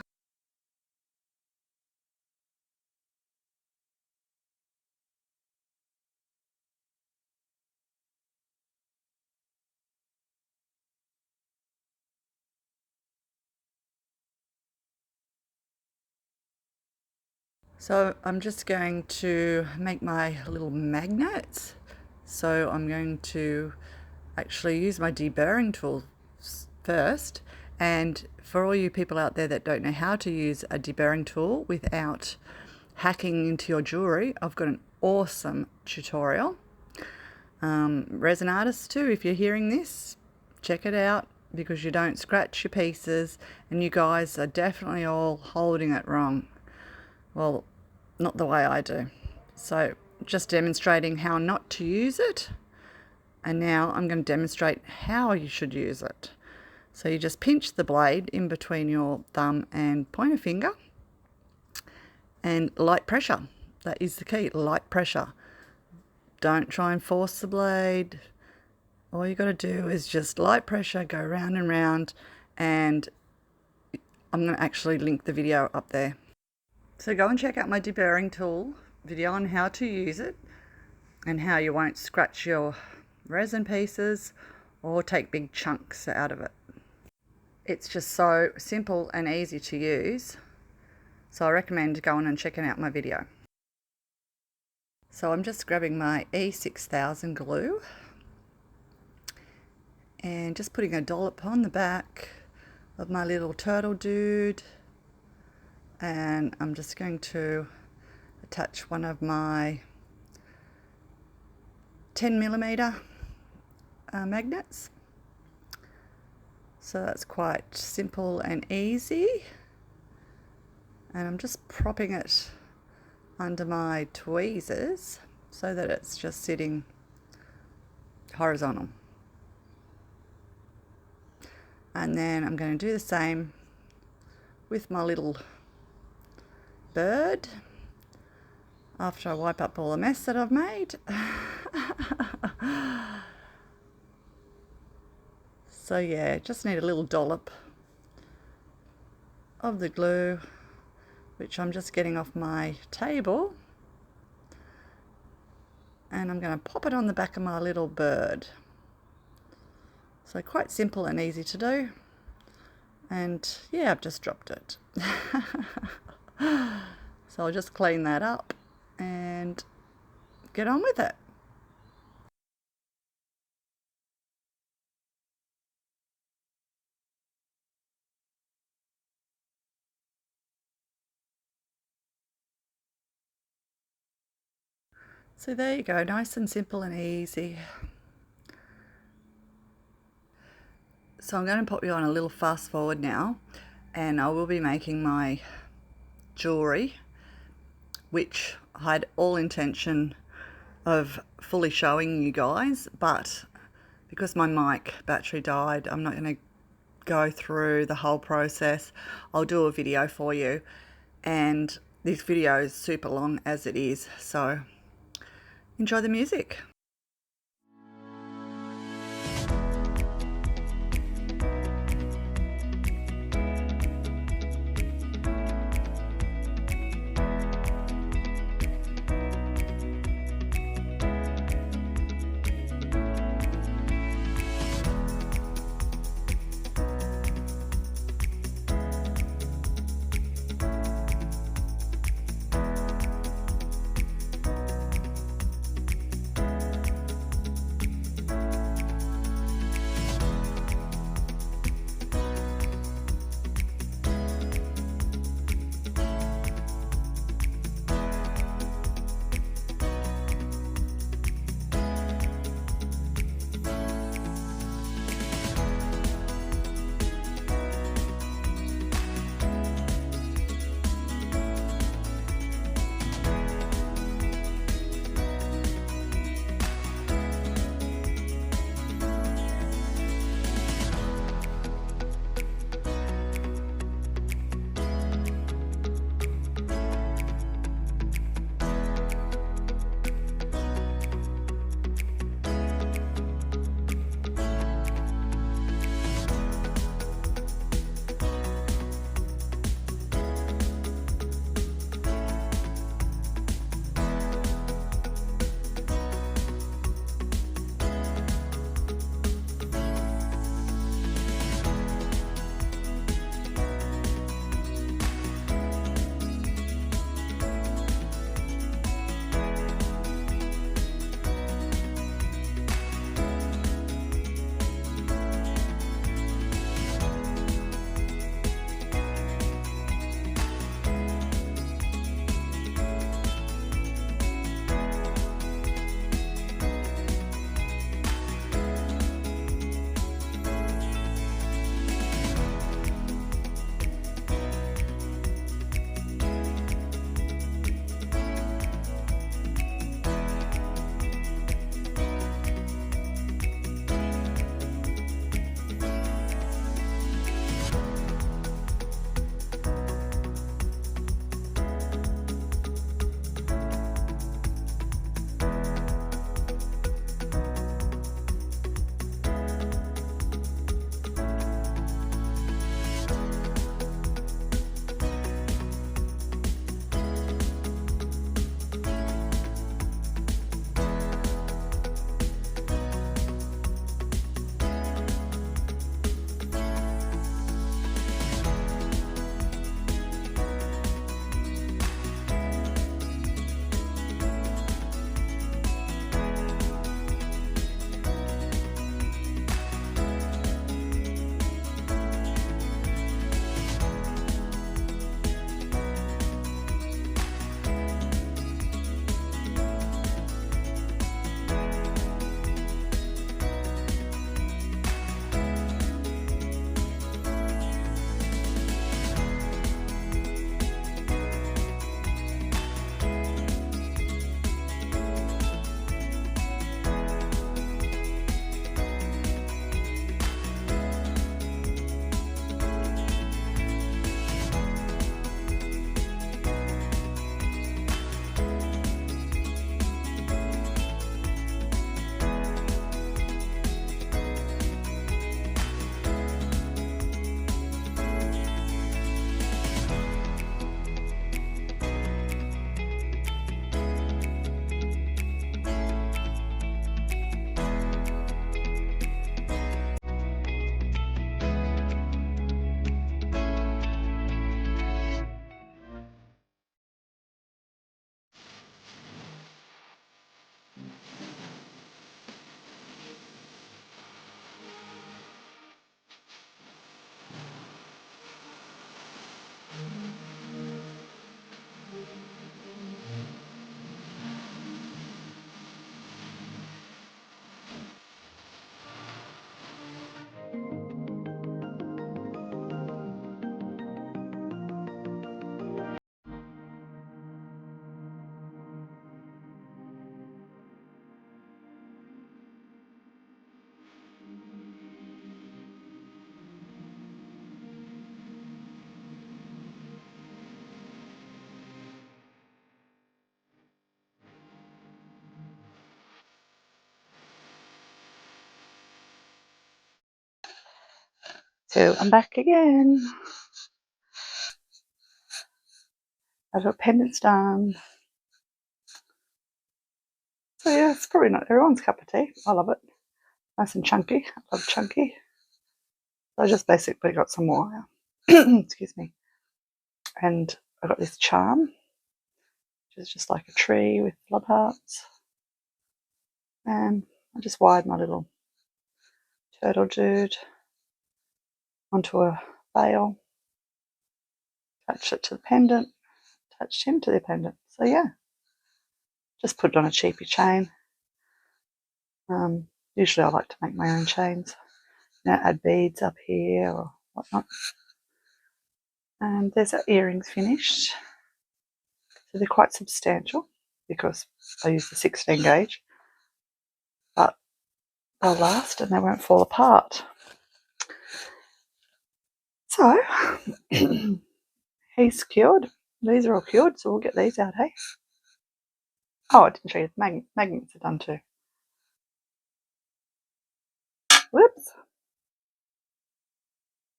So I'm just going to make my little magnets. So I'm going to actually use my deburring tool first. And for all you people out there that don't know how to use a deburring tool without hacking into your jewelry, I've got an awesome tutorial. Resin artists too, if you're hearing this, check it out because you don't scratch your pieces, and you guys are definitely all holding it wrong. Well, not the way I do. So just demonstrating how not to use it. And now I'm going to demonstrate how you should use it. So you just pinch the blade in between your thumb and pointer finger. And light pressure. That is the key, light pressure. Don't try and force the blade. All you got to do is just light pressure, go round and round. And I'm going to actually link the video up there. So go and check out my deburring tool video on how to use it and how you won't scratch your resin pieces or take big chunks out of it. It's just so simple and easy to use, so I recommend going and checking out my video. So I'm just grabbing my E6000 glue and just putting a dollop on the back of my little turtle dude. And I'm just going to attach one of my 10mm magnets. So that's quite simple and easy. And I'm just propping it under my tweezers so that it's just sitting horizontal. And then I'm going to do the same with my little bird after I wipe up all the mess that I've made. So yeah, just need a little dollop of the glue, which I'm just getting off my table, and I'm going to pop it on the back of my little bird. So quite simple and easy to do. And yeah, I've just dropped it. So I'll just clean that up and get on with it. So there you go, nice and simple and easy. So I'm going to put you on a little fast forward now, and I will be making my jewellery, which I had all intention of fully showing you guys, but because my mic battery died, I'm not going to go through the whole process. I'll do a video for you, and this video is super long as it is, so enjoy the music. So I'm back again. I've got pendants done. So yeah, it's probably not everyone's cup of tea. I love it. Nice and chunky. I love chunky. So I just basically got some more. Excuse me. And I got this charm, which is just like a tree with love hearts. And I just wired my little turtle dude onto a bail, attached it to the pendant, attached him to the pendant. So yeah, just put it on a cheapy chain. Usually I like to make my own chains, add beads up here or whatnot. And there's our earrings finished. So they're quite substantial because I used the 16 gauge, but they'll last and they won't fall apart. So he's cured. These are all cured, so we'll get these out, hey? Oh, I didn't show you the magnets are done too. Whoops.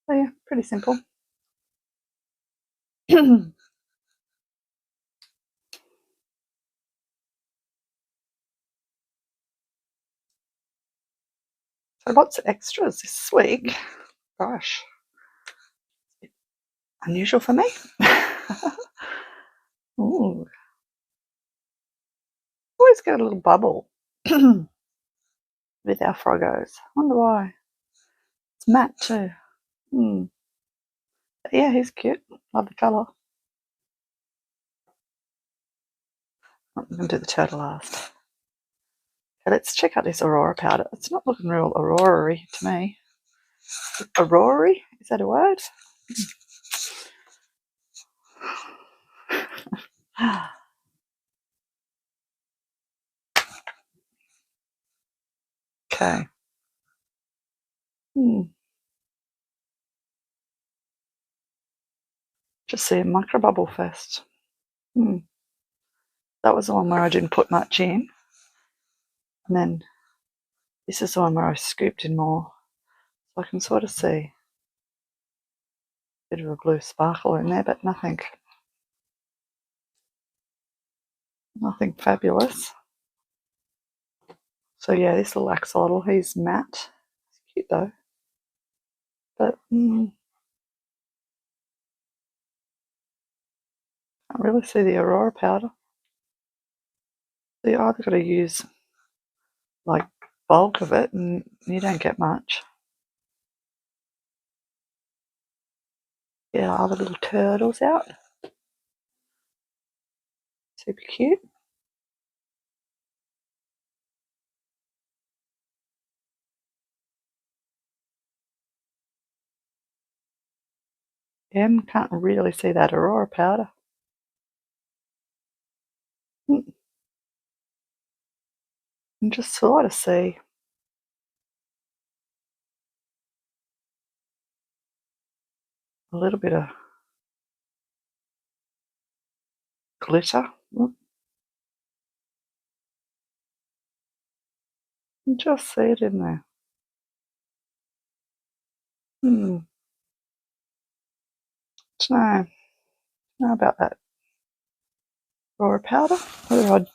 So yeah, pretty simple. So lots of extras this week. Gosh, unusual for me. Ooh. Always get a little bubble with our froggos. Wonder why. It's matte too. But yeah, he's cute. Love the colour. I'm going to do the turtle last. Okay, let's check out this Aurora powder. It's not looking real Aurora-y to me. Aurora-y? Is that a word? Okay. Just see a micro bubble first. That was the one where I didn't put much in. And then this is the one where I scooped in more. So I can sort of see a bit of a blue sparkle in there, but nothing fabulous. So yeah, this little axolotl, he's matte. He's cute though. But can't really see the Aurora powder. So you either got to use like bulk of it and you don't get much. Get our other little turtles out. Super cute. Yeah, can't really see that Aurora powder. And just sort of see a little bit of glitter. And just see it in there. Don't know about that Aurora powder. Whether I'd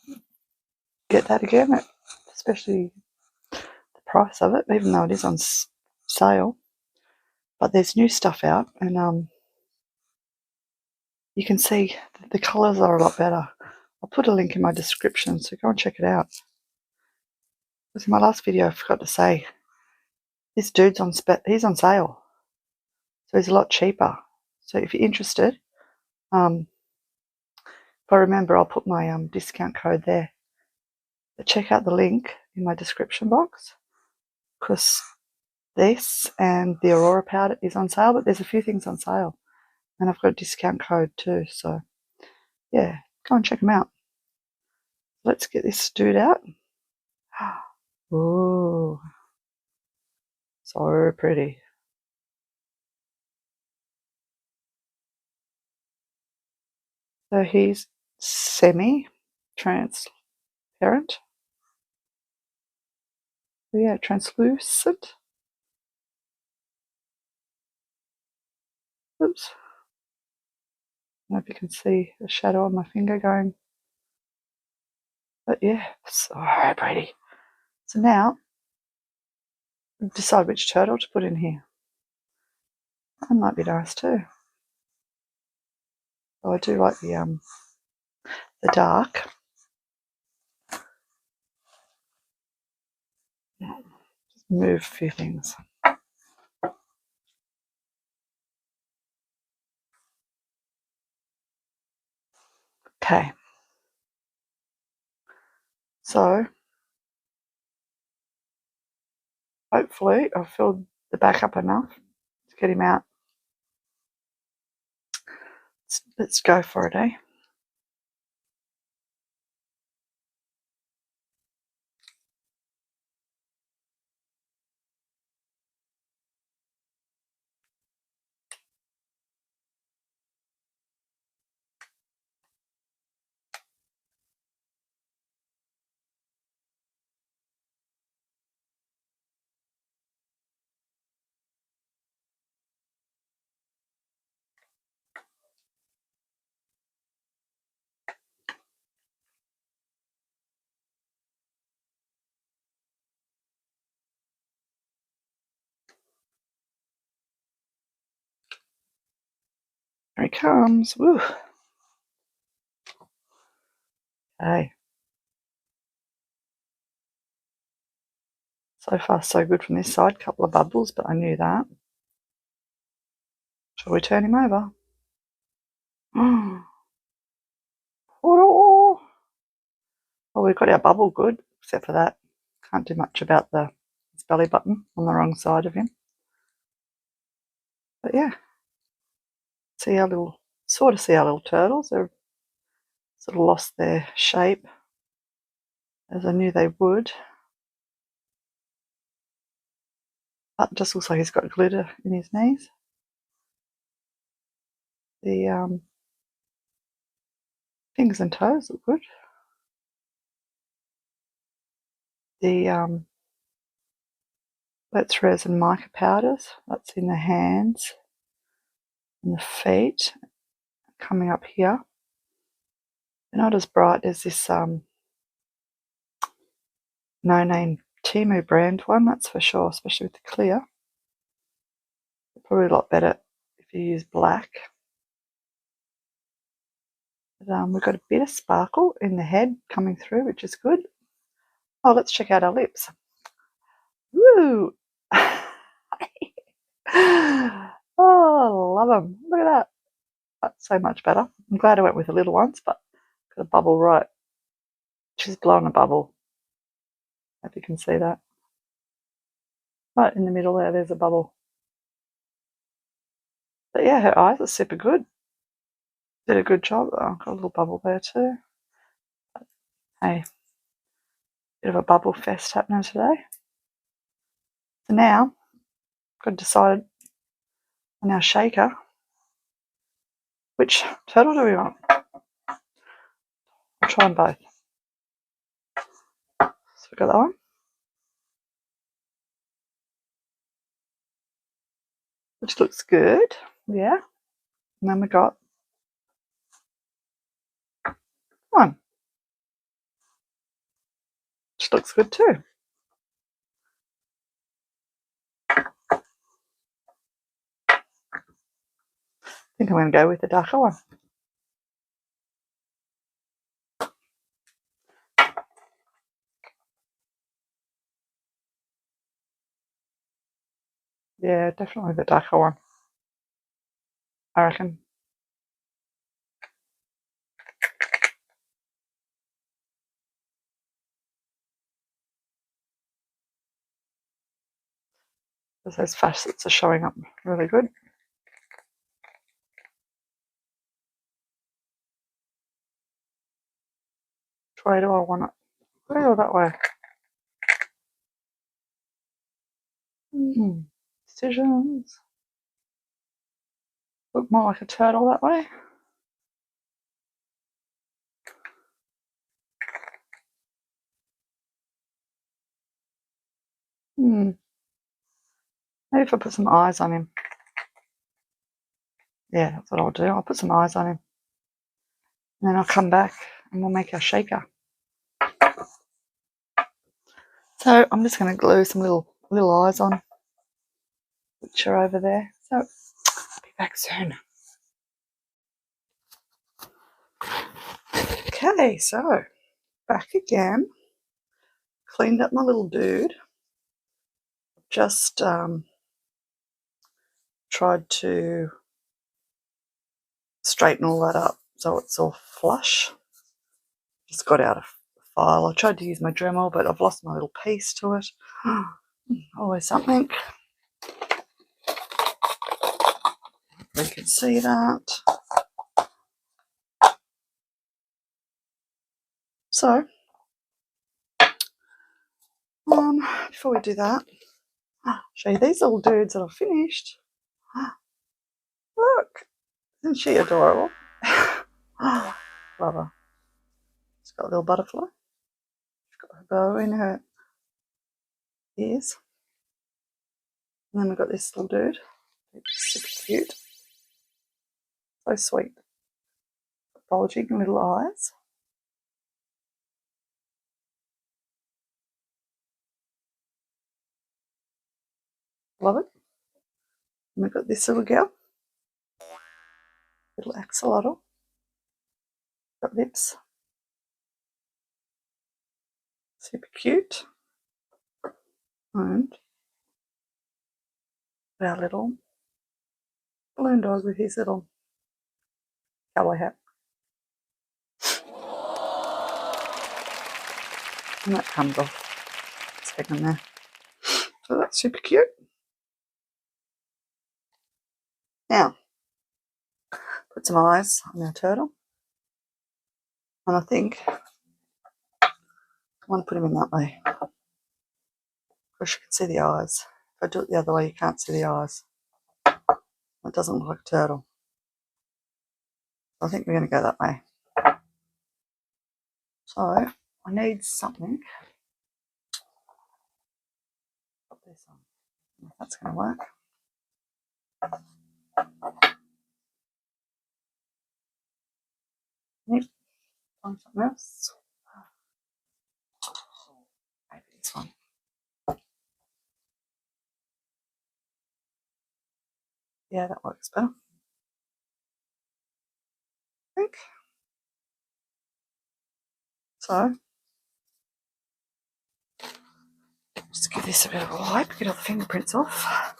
get that again, especially the price of it, even though it is on sale. But there's new stuff out, and you can see the colours are a lot better. I'll put a link in my description, so go and check it out. Because in my last video, I forgot to say, this dude's he's on sale, so he's a lot cheaper. So if you're interested, if I remember, I'll put my discount code there. But check out the link in my description box, because this and the Aurora powder is on sale, but there's a few things on sale, and I've got a discount code too. So yeah, go and check them out. Let's get this dude out. Ooh, so pretty. So he's semi-transparent. Yeah, translucent. Oops. I don't know if you can see the shadow of my finger going. But yeah, so pretty. So now, decide which turtle to put in here. That might be nice too. Oh, I do like the dark. Just move a few things. Okay. So hopefully I've filled the back up enough to get him out. Let's go for it, eh? Here he comes. Woo. Okay. So far so good from this side. Couple of bubbles, but I knew that. Shall we turn him over? Oh, well, we've got our bubble good, except for that. Can't do much about his belly button on the wrong side of him. But yeah, see our little turtles. They've sort of lost their shape, as I knew they would. But it just looks like he's got glitter in his knees. The fingers and toes look good. The Let's Resin mica powders. That's in the hands and the feet. Coming up here. They're not as bright as this no-name Temu brand one, that's for sure, especially with the clear. Probably a lot better if you use black. But, we've got a bit of sparkle in the head coming through, which is good. Oh, let's check out our lips. Woo! Oh, love them. Look at that. That's so much better. I'm glad I went with the little ones, but got a bubble right. She's blowing a bubble. Hope you can see that. Right in the middle there, there's a bubble. But yeah, her eyes are super good. Did a good job. Oh, got a little bubble there too. Hey, bit of a bubble fest happening today. So now, I've got to decide on our shaker. Which turtle do we want? I'll try them both. So we've got that one. Which looks good. Yeah. And then we got one. Which looks good too. I think I'm going to go with the darker one. Yeah, definitely the darker one, I reckon. Because those facets are showing up really good. Which way do I want it? This way or that way? Decisions. Look more like a turtle that way. Maybe if I put some eyes on him. Yeah, that's what I'll do. I'll put some eyes on him. And then I'll come back and we'll make our shaker. So I'm just going to glue some little eyes on, which are over there. So I'll be back soon. Okay, so back again. Cleaned up my little dude. Just tried to straighten all that up so it's all flush. Just got out a file. I tried to use my Dremel, but I've lost my little piece to it. Always something. You can see that. So, before we do that, I'll show you these little dudes that I've finished. Look, isn't she adorable? Love her. She's got a little butterfly. She's got her bow in her ears. And then we've got this little dude. It's super cute. So sweet. Bulging little eyes. Love it. And we've got this little girl. Little axolotl. Got lips. Super cute. And our little balloon dog with his little cowboy hat. And that comes off. It's hanging there. So that's super cute. Now, put some eyes on our turtle. And I think I want to put him in that way. Because you can see the eyes. If I do it the other way, you can't see the eyes. It doesn't look like a turtle. I think we're going to go that way. So, I need something. Put this on. If that's going to work. Need to find something else. Maybe this one. Yeah, that works better. I think. So, just give this a bit of a wipe, get all the fingerprints off.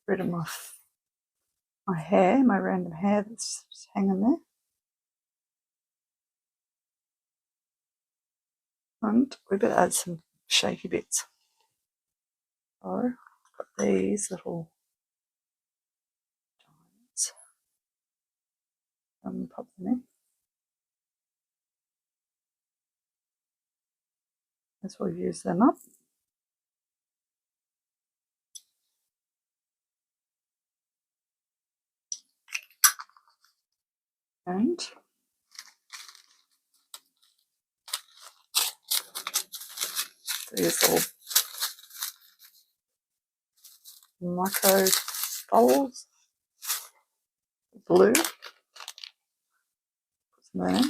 Rid of my hair, my random hair that's just hanging there. And we better add some shaky bits. So, I've got these little diamonds. Pop them in. As we've used them up. And these little micro bowls, blue. Put some there.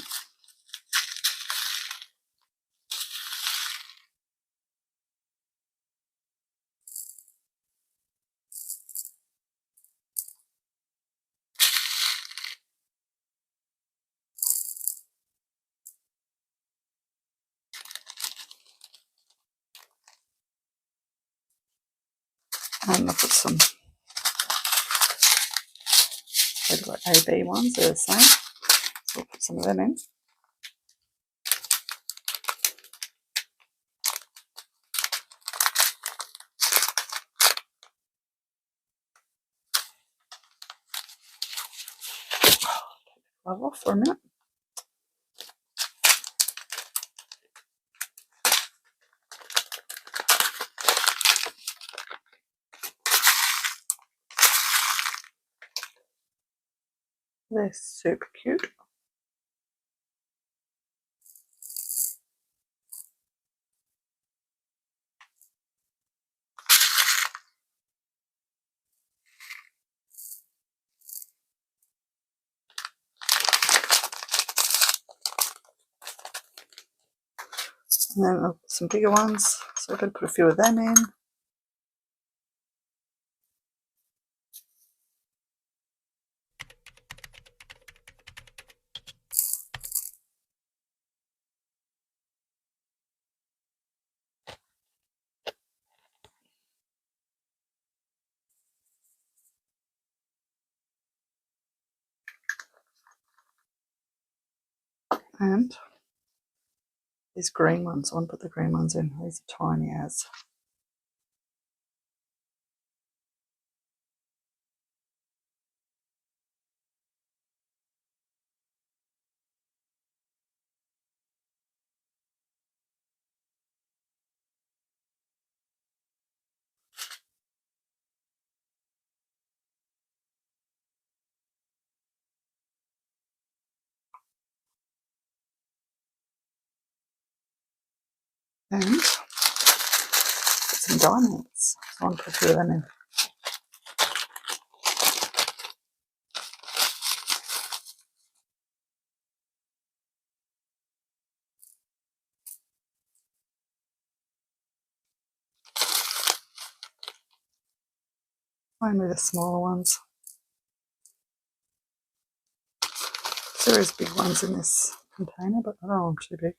And I'll put some like AB ones, they're the same. So we'll put some of them in. Glove off for a minute. They're super cute. And then some bigger ones, so I'm going to put a few of them in. And these green ones, I want to put the green ones in. These are tiny as. And put some diamonds. I want to put a few of them in. Only the smaller ones. There is big ones in this container, but I don't want them too big.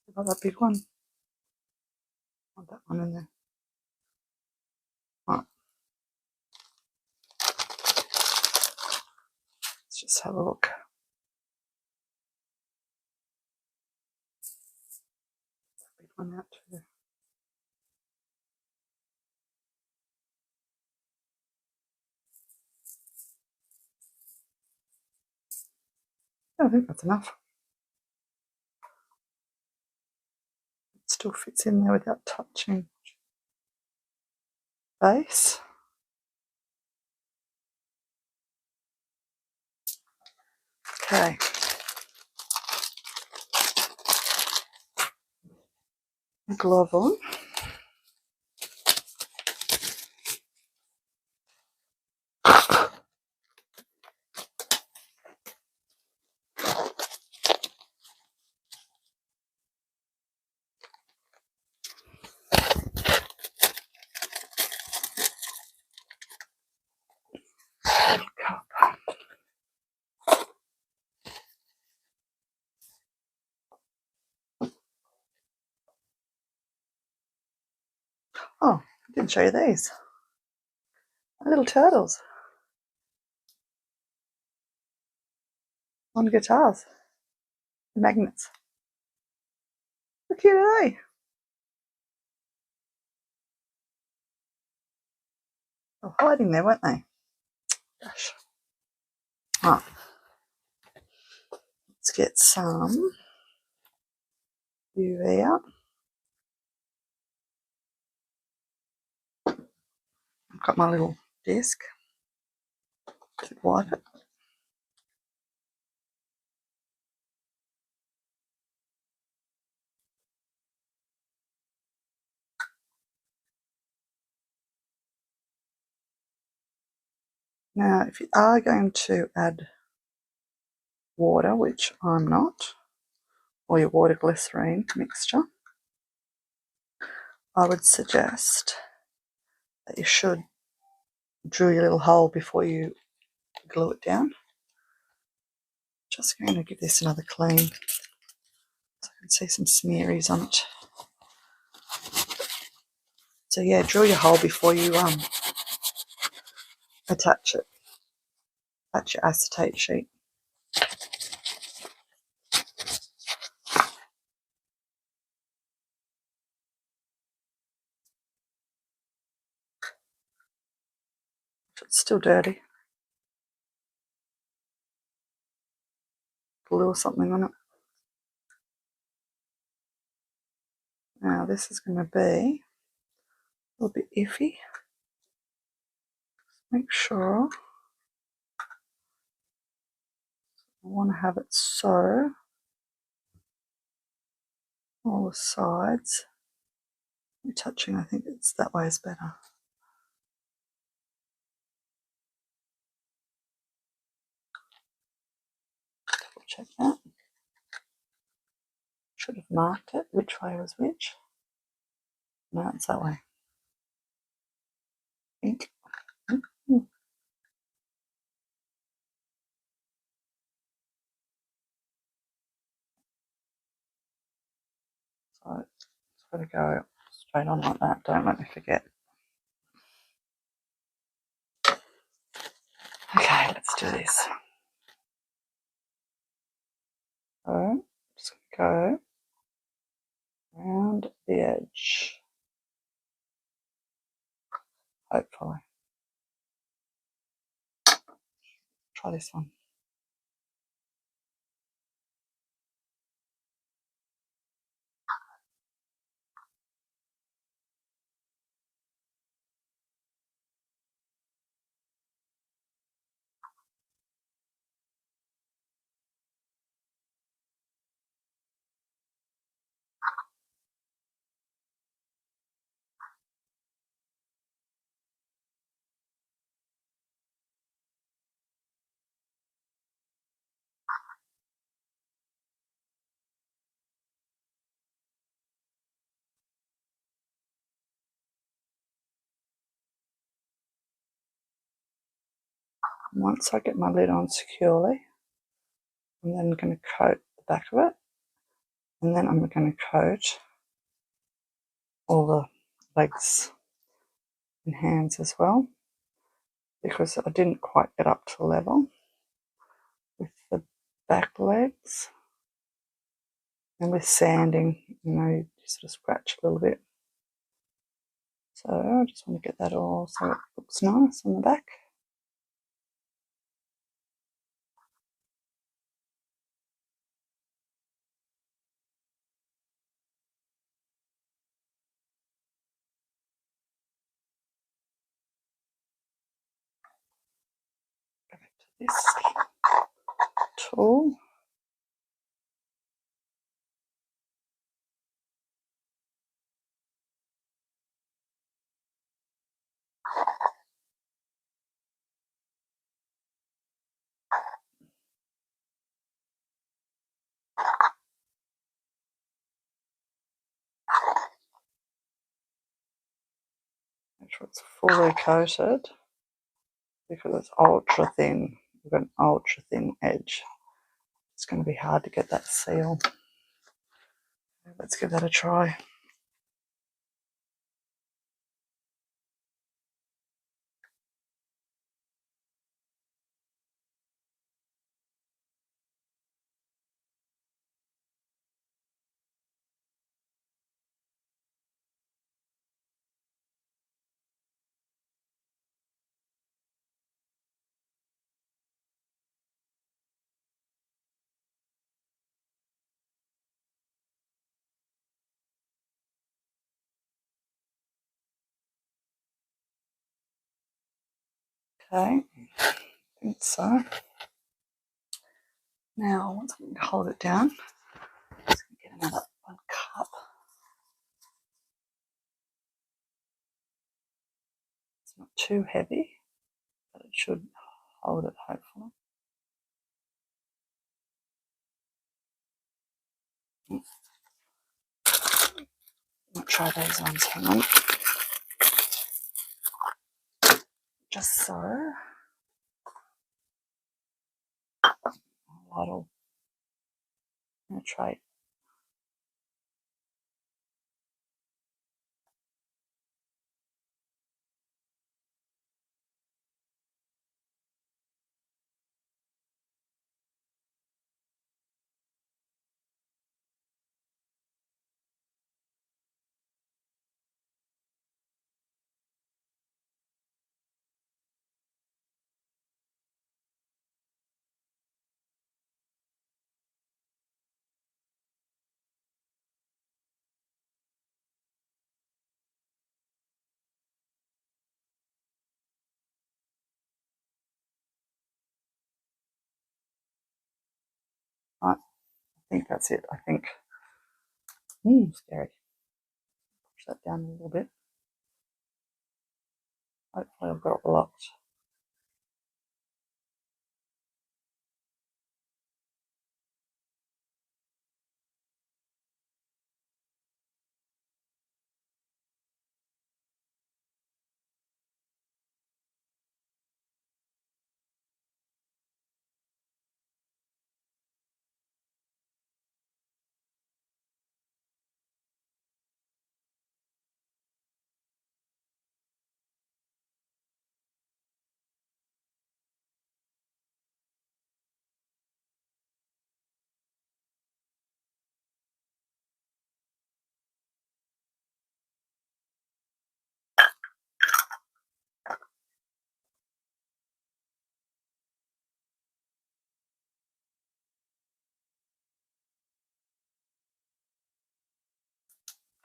What about that big one? I want that one in there. Right. Let's just have a look. Big one out too. I think that's enough. It still fits in there without touching base. Okay. Glove on. Oh, I didn't show you these. Little turtles on guitars. Magnets. How cute are they? They were hiding there, weren't they? Gosh. Right. Let's get some UV out. I've got my little disc to wipe it. Now, if you are going to add water, which I'm not, or your water glycerine mixture, I would suggest that you should drill your little hole before you glue it down. Just going to give this another clean so I can see some smearies on it. So yeah, drill your hole before you attach it. Attach your acetate sheet. If it's still dirty, glue or something on it. Now this is going to be a little bit iffy. Make sure I want to have it so all the sides. I'm touching, I think it's that way is better. Double check that. Should have marked it, which way was which. No, it's that way. Ink. So it's got to go straight on like that. Don't let me forget. Okay, let's do this. So just go around the edge. Hopefully. Try this one. Once I get my lid on securely, I'm then going to coat the back of it, and then I'm going to coat all the legs and hands as well, because I didn't quite get up to level with the back legs. And with sanding, you sort of scratch a little bit. So I just want to get that all so it looks nice on the back. Go back to this tool. Make sure it's fully coated because it's ultra thin. We've got an ultra thin edge. It's going to be hard to get that seal. Let's give that a try. Okay, I think so. Now, once I'm going to hold it down, I'm just going to get another 1 cup. It's not too heavy, but it should hold it hopefully. I'll try those ones, hang on. Just so. I'll try. Right, I think that's it. I think. Scary. Push that down a little bit. Hopefully I've got it locked.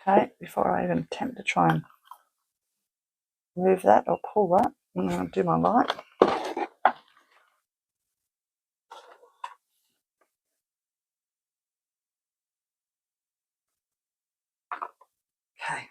Okay, before I even attempt to try and move that or pull that, I'm going to do my light. Okay.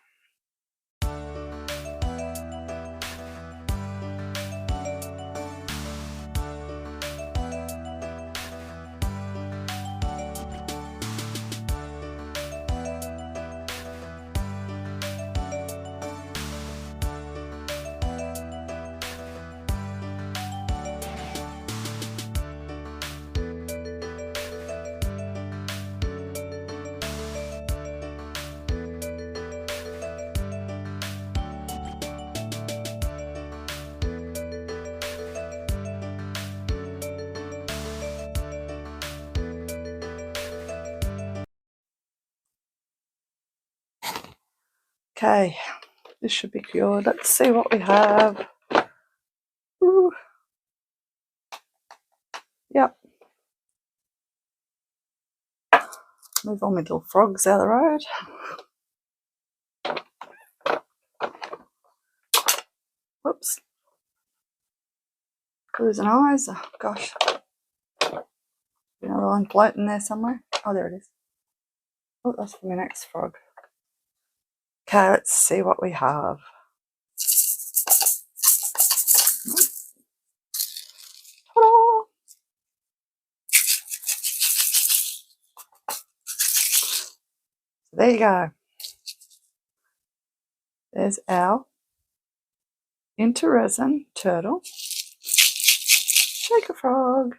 Okay, this should be good. Let's see what we have. Ooh. Yep. Move all my little frogs out of the road. Whoops. Losing eyes. Oh, gosh. Another one floating there somewhere. Oh, there it is. Oh, that's for my next frog. Okay, let's see what we have. Ta-da! So there you go. There's our Intoresin turtle. Shaker frog.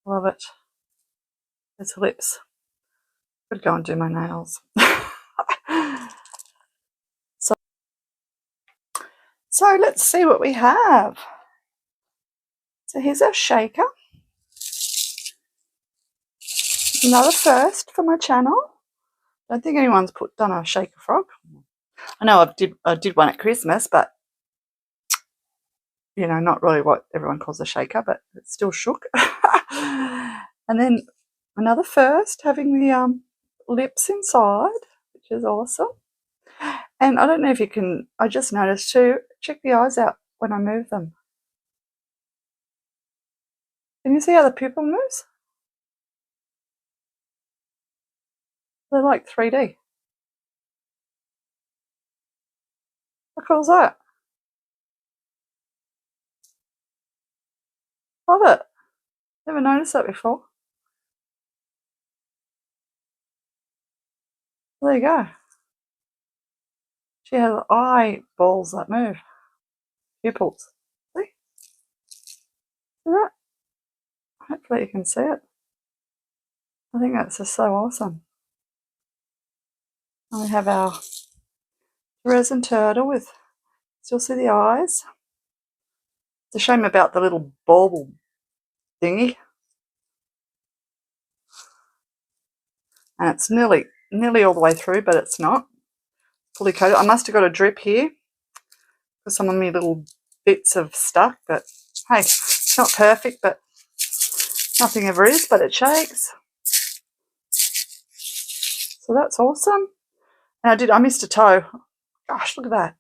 Love it. Its lips. Could go and do my nails. So let's see what we have. So here's our shaker. Another first for my channel. I don't think anyone's done a shaker frog. I know I did one at Christmas, but you know, not really what everyone calls a shaker, but it still shook. And then another first, having the lips inside, which is awesome. And I don't know if you can, I just noticed too, check the eyes out when I move them. Can you see how the pupil moves? They're like 3D. How cool is that? Love it. Never noticed that before. There you go. She has eyeballs that move. Pupils. See? See that? Hopefully you can see it. I think that's just so awesome. And we have our resin turtle with, still see the eyes. It's a shame about the little bauble thingy. And it's nearly all the way through, but it's not fully coated. I must have got a drip here because some of my little bits have stuck, but hey, it's not perfect, but nothing ever is, but it shakes. So that's awesome. And I missed a toe. Gosh, look at that.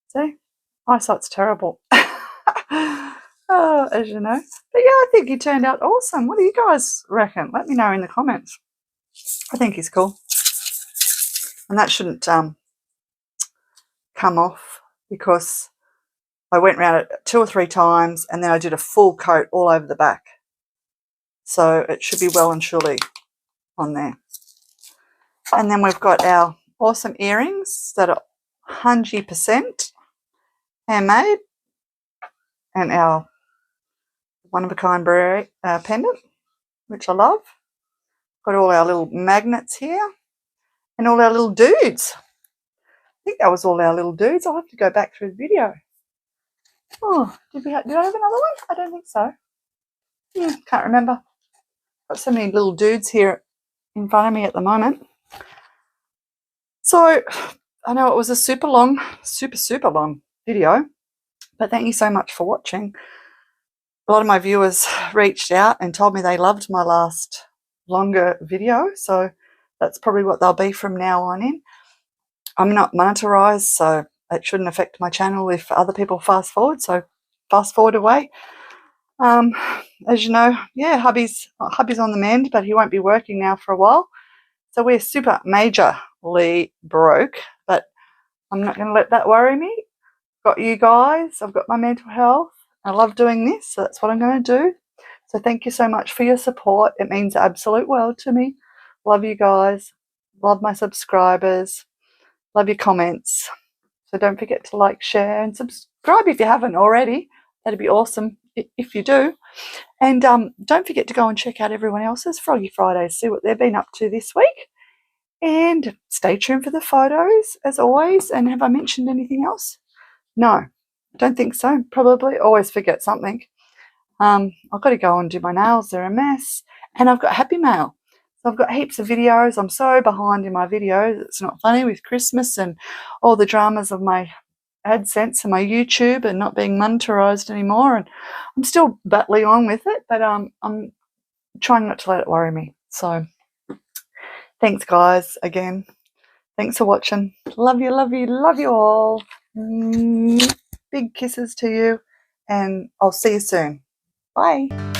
See? Eyesight's terrible. Oh, as you know. But yeah, I think he turned out awesome. What do you guys reckon? Let me know in the comments. I think he's cool. And that shouldn't come off because I went around it 2 or 3 times and then I did a full coat all over the back. So it should be well and truly on there. And then we've got our awesome earrings that are 100% handmade, and our one-of-a-kind pendant, which I love. Got all our little magnets here and all our little dudes. I think that was all our little dudes. I'll have to go back through the video. Oh, did I have another one? I don't think so. Can't remember. Got so many little dudes here in front of me at the moment. So I know it was a super long video, but thank you so much for watching. A lot of my viewers reached out and told me they loved my last longer video, so that's probably what they'll be from now on in. I'm not monetized, so it shouldn't affect my channel if other people fast forward, so fast forward away. As you know, yeah, hubby's on the mend, but he won't be working now for a while. So we're super majorly broke, but I'm not going to let that worry me. Got you guys. I've got my mental health. I love doing this, so that's what I'm going to do. So thank you so much for your support. It means the absolute world to me. Love you guys. Love my subscribers. Love your comments. So don't forget to like, share, and subscribe if you haven't already. That'd be awesome if you do. And don't forget to go and check out everyone else's Froggy Fridays, see what they've been up to this week. And stay tuned for the photos, as always. And have I mentioned anything else? No, don't think so. Probably always forget something. I've got to go and do my nails. They're a mess. And I've got Happy Mail. So I've got heaps of videos. I'm so behind in my videos. It's not funny with Christmas and all the dramas of my AdSense and my YouTube and not being monetized anymore. And I'm still battling on with it, but I'm trying not to let it worry me. So thanks, guys, again. Thanks for watching. Love you, love you, love you all. Big kisses to you, and I'll see you soon. Bye.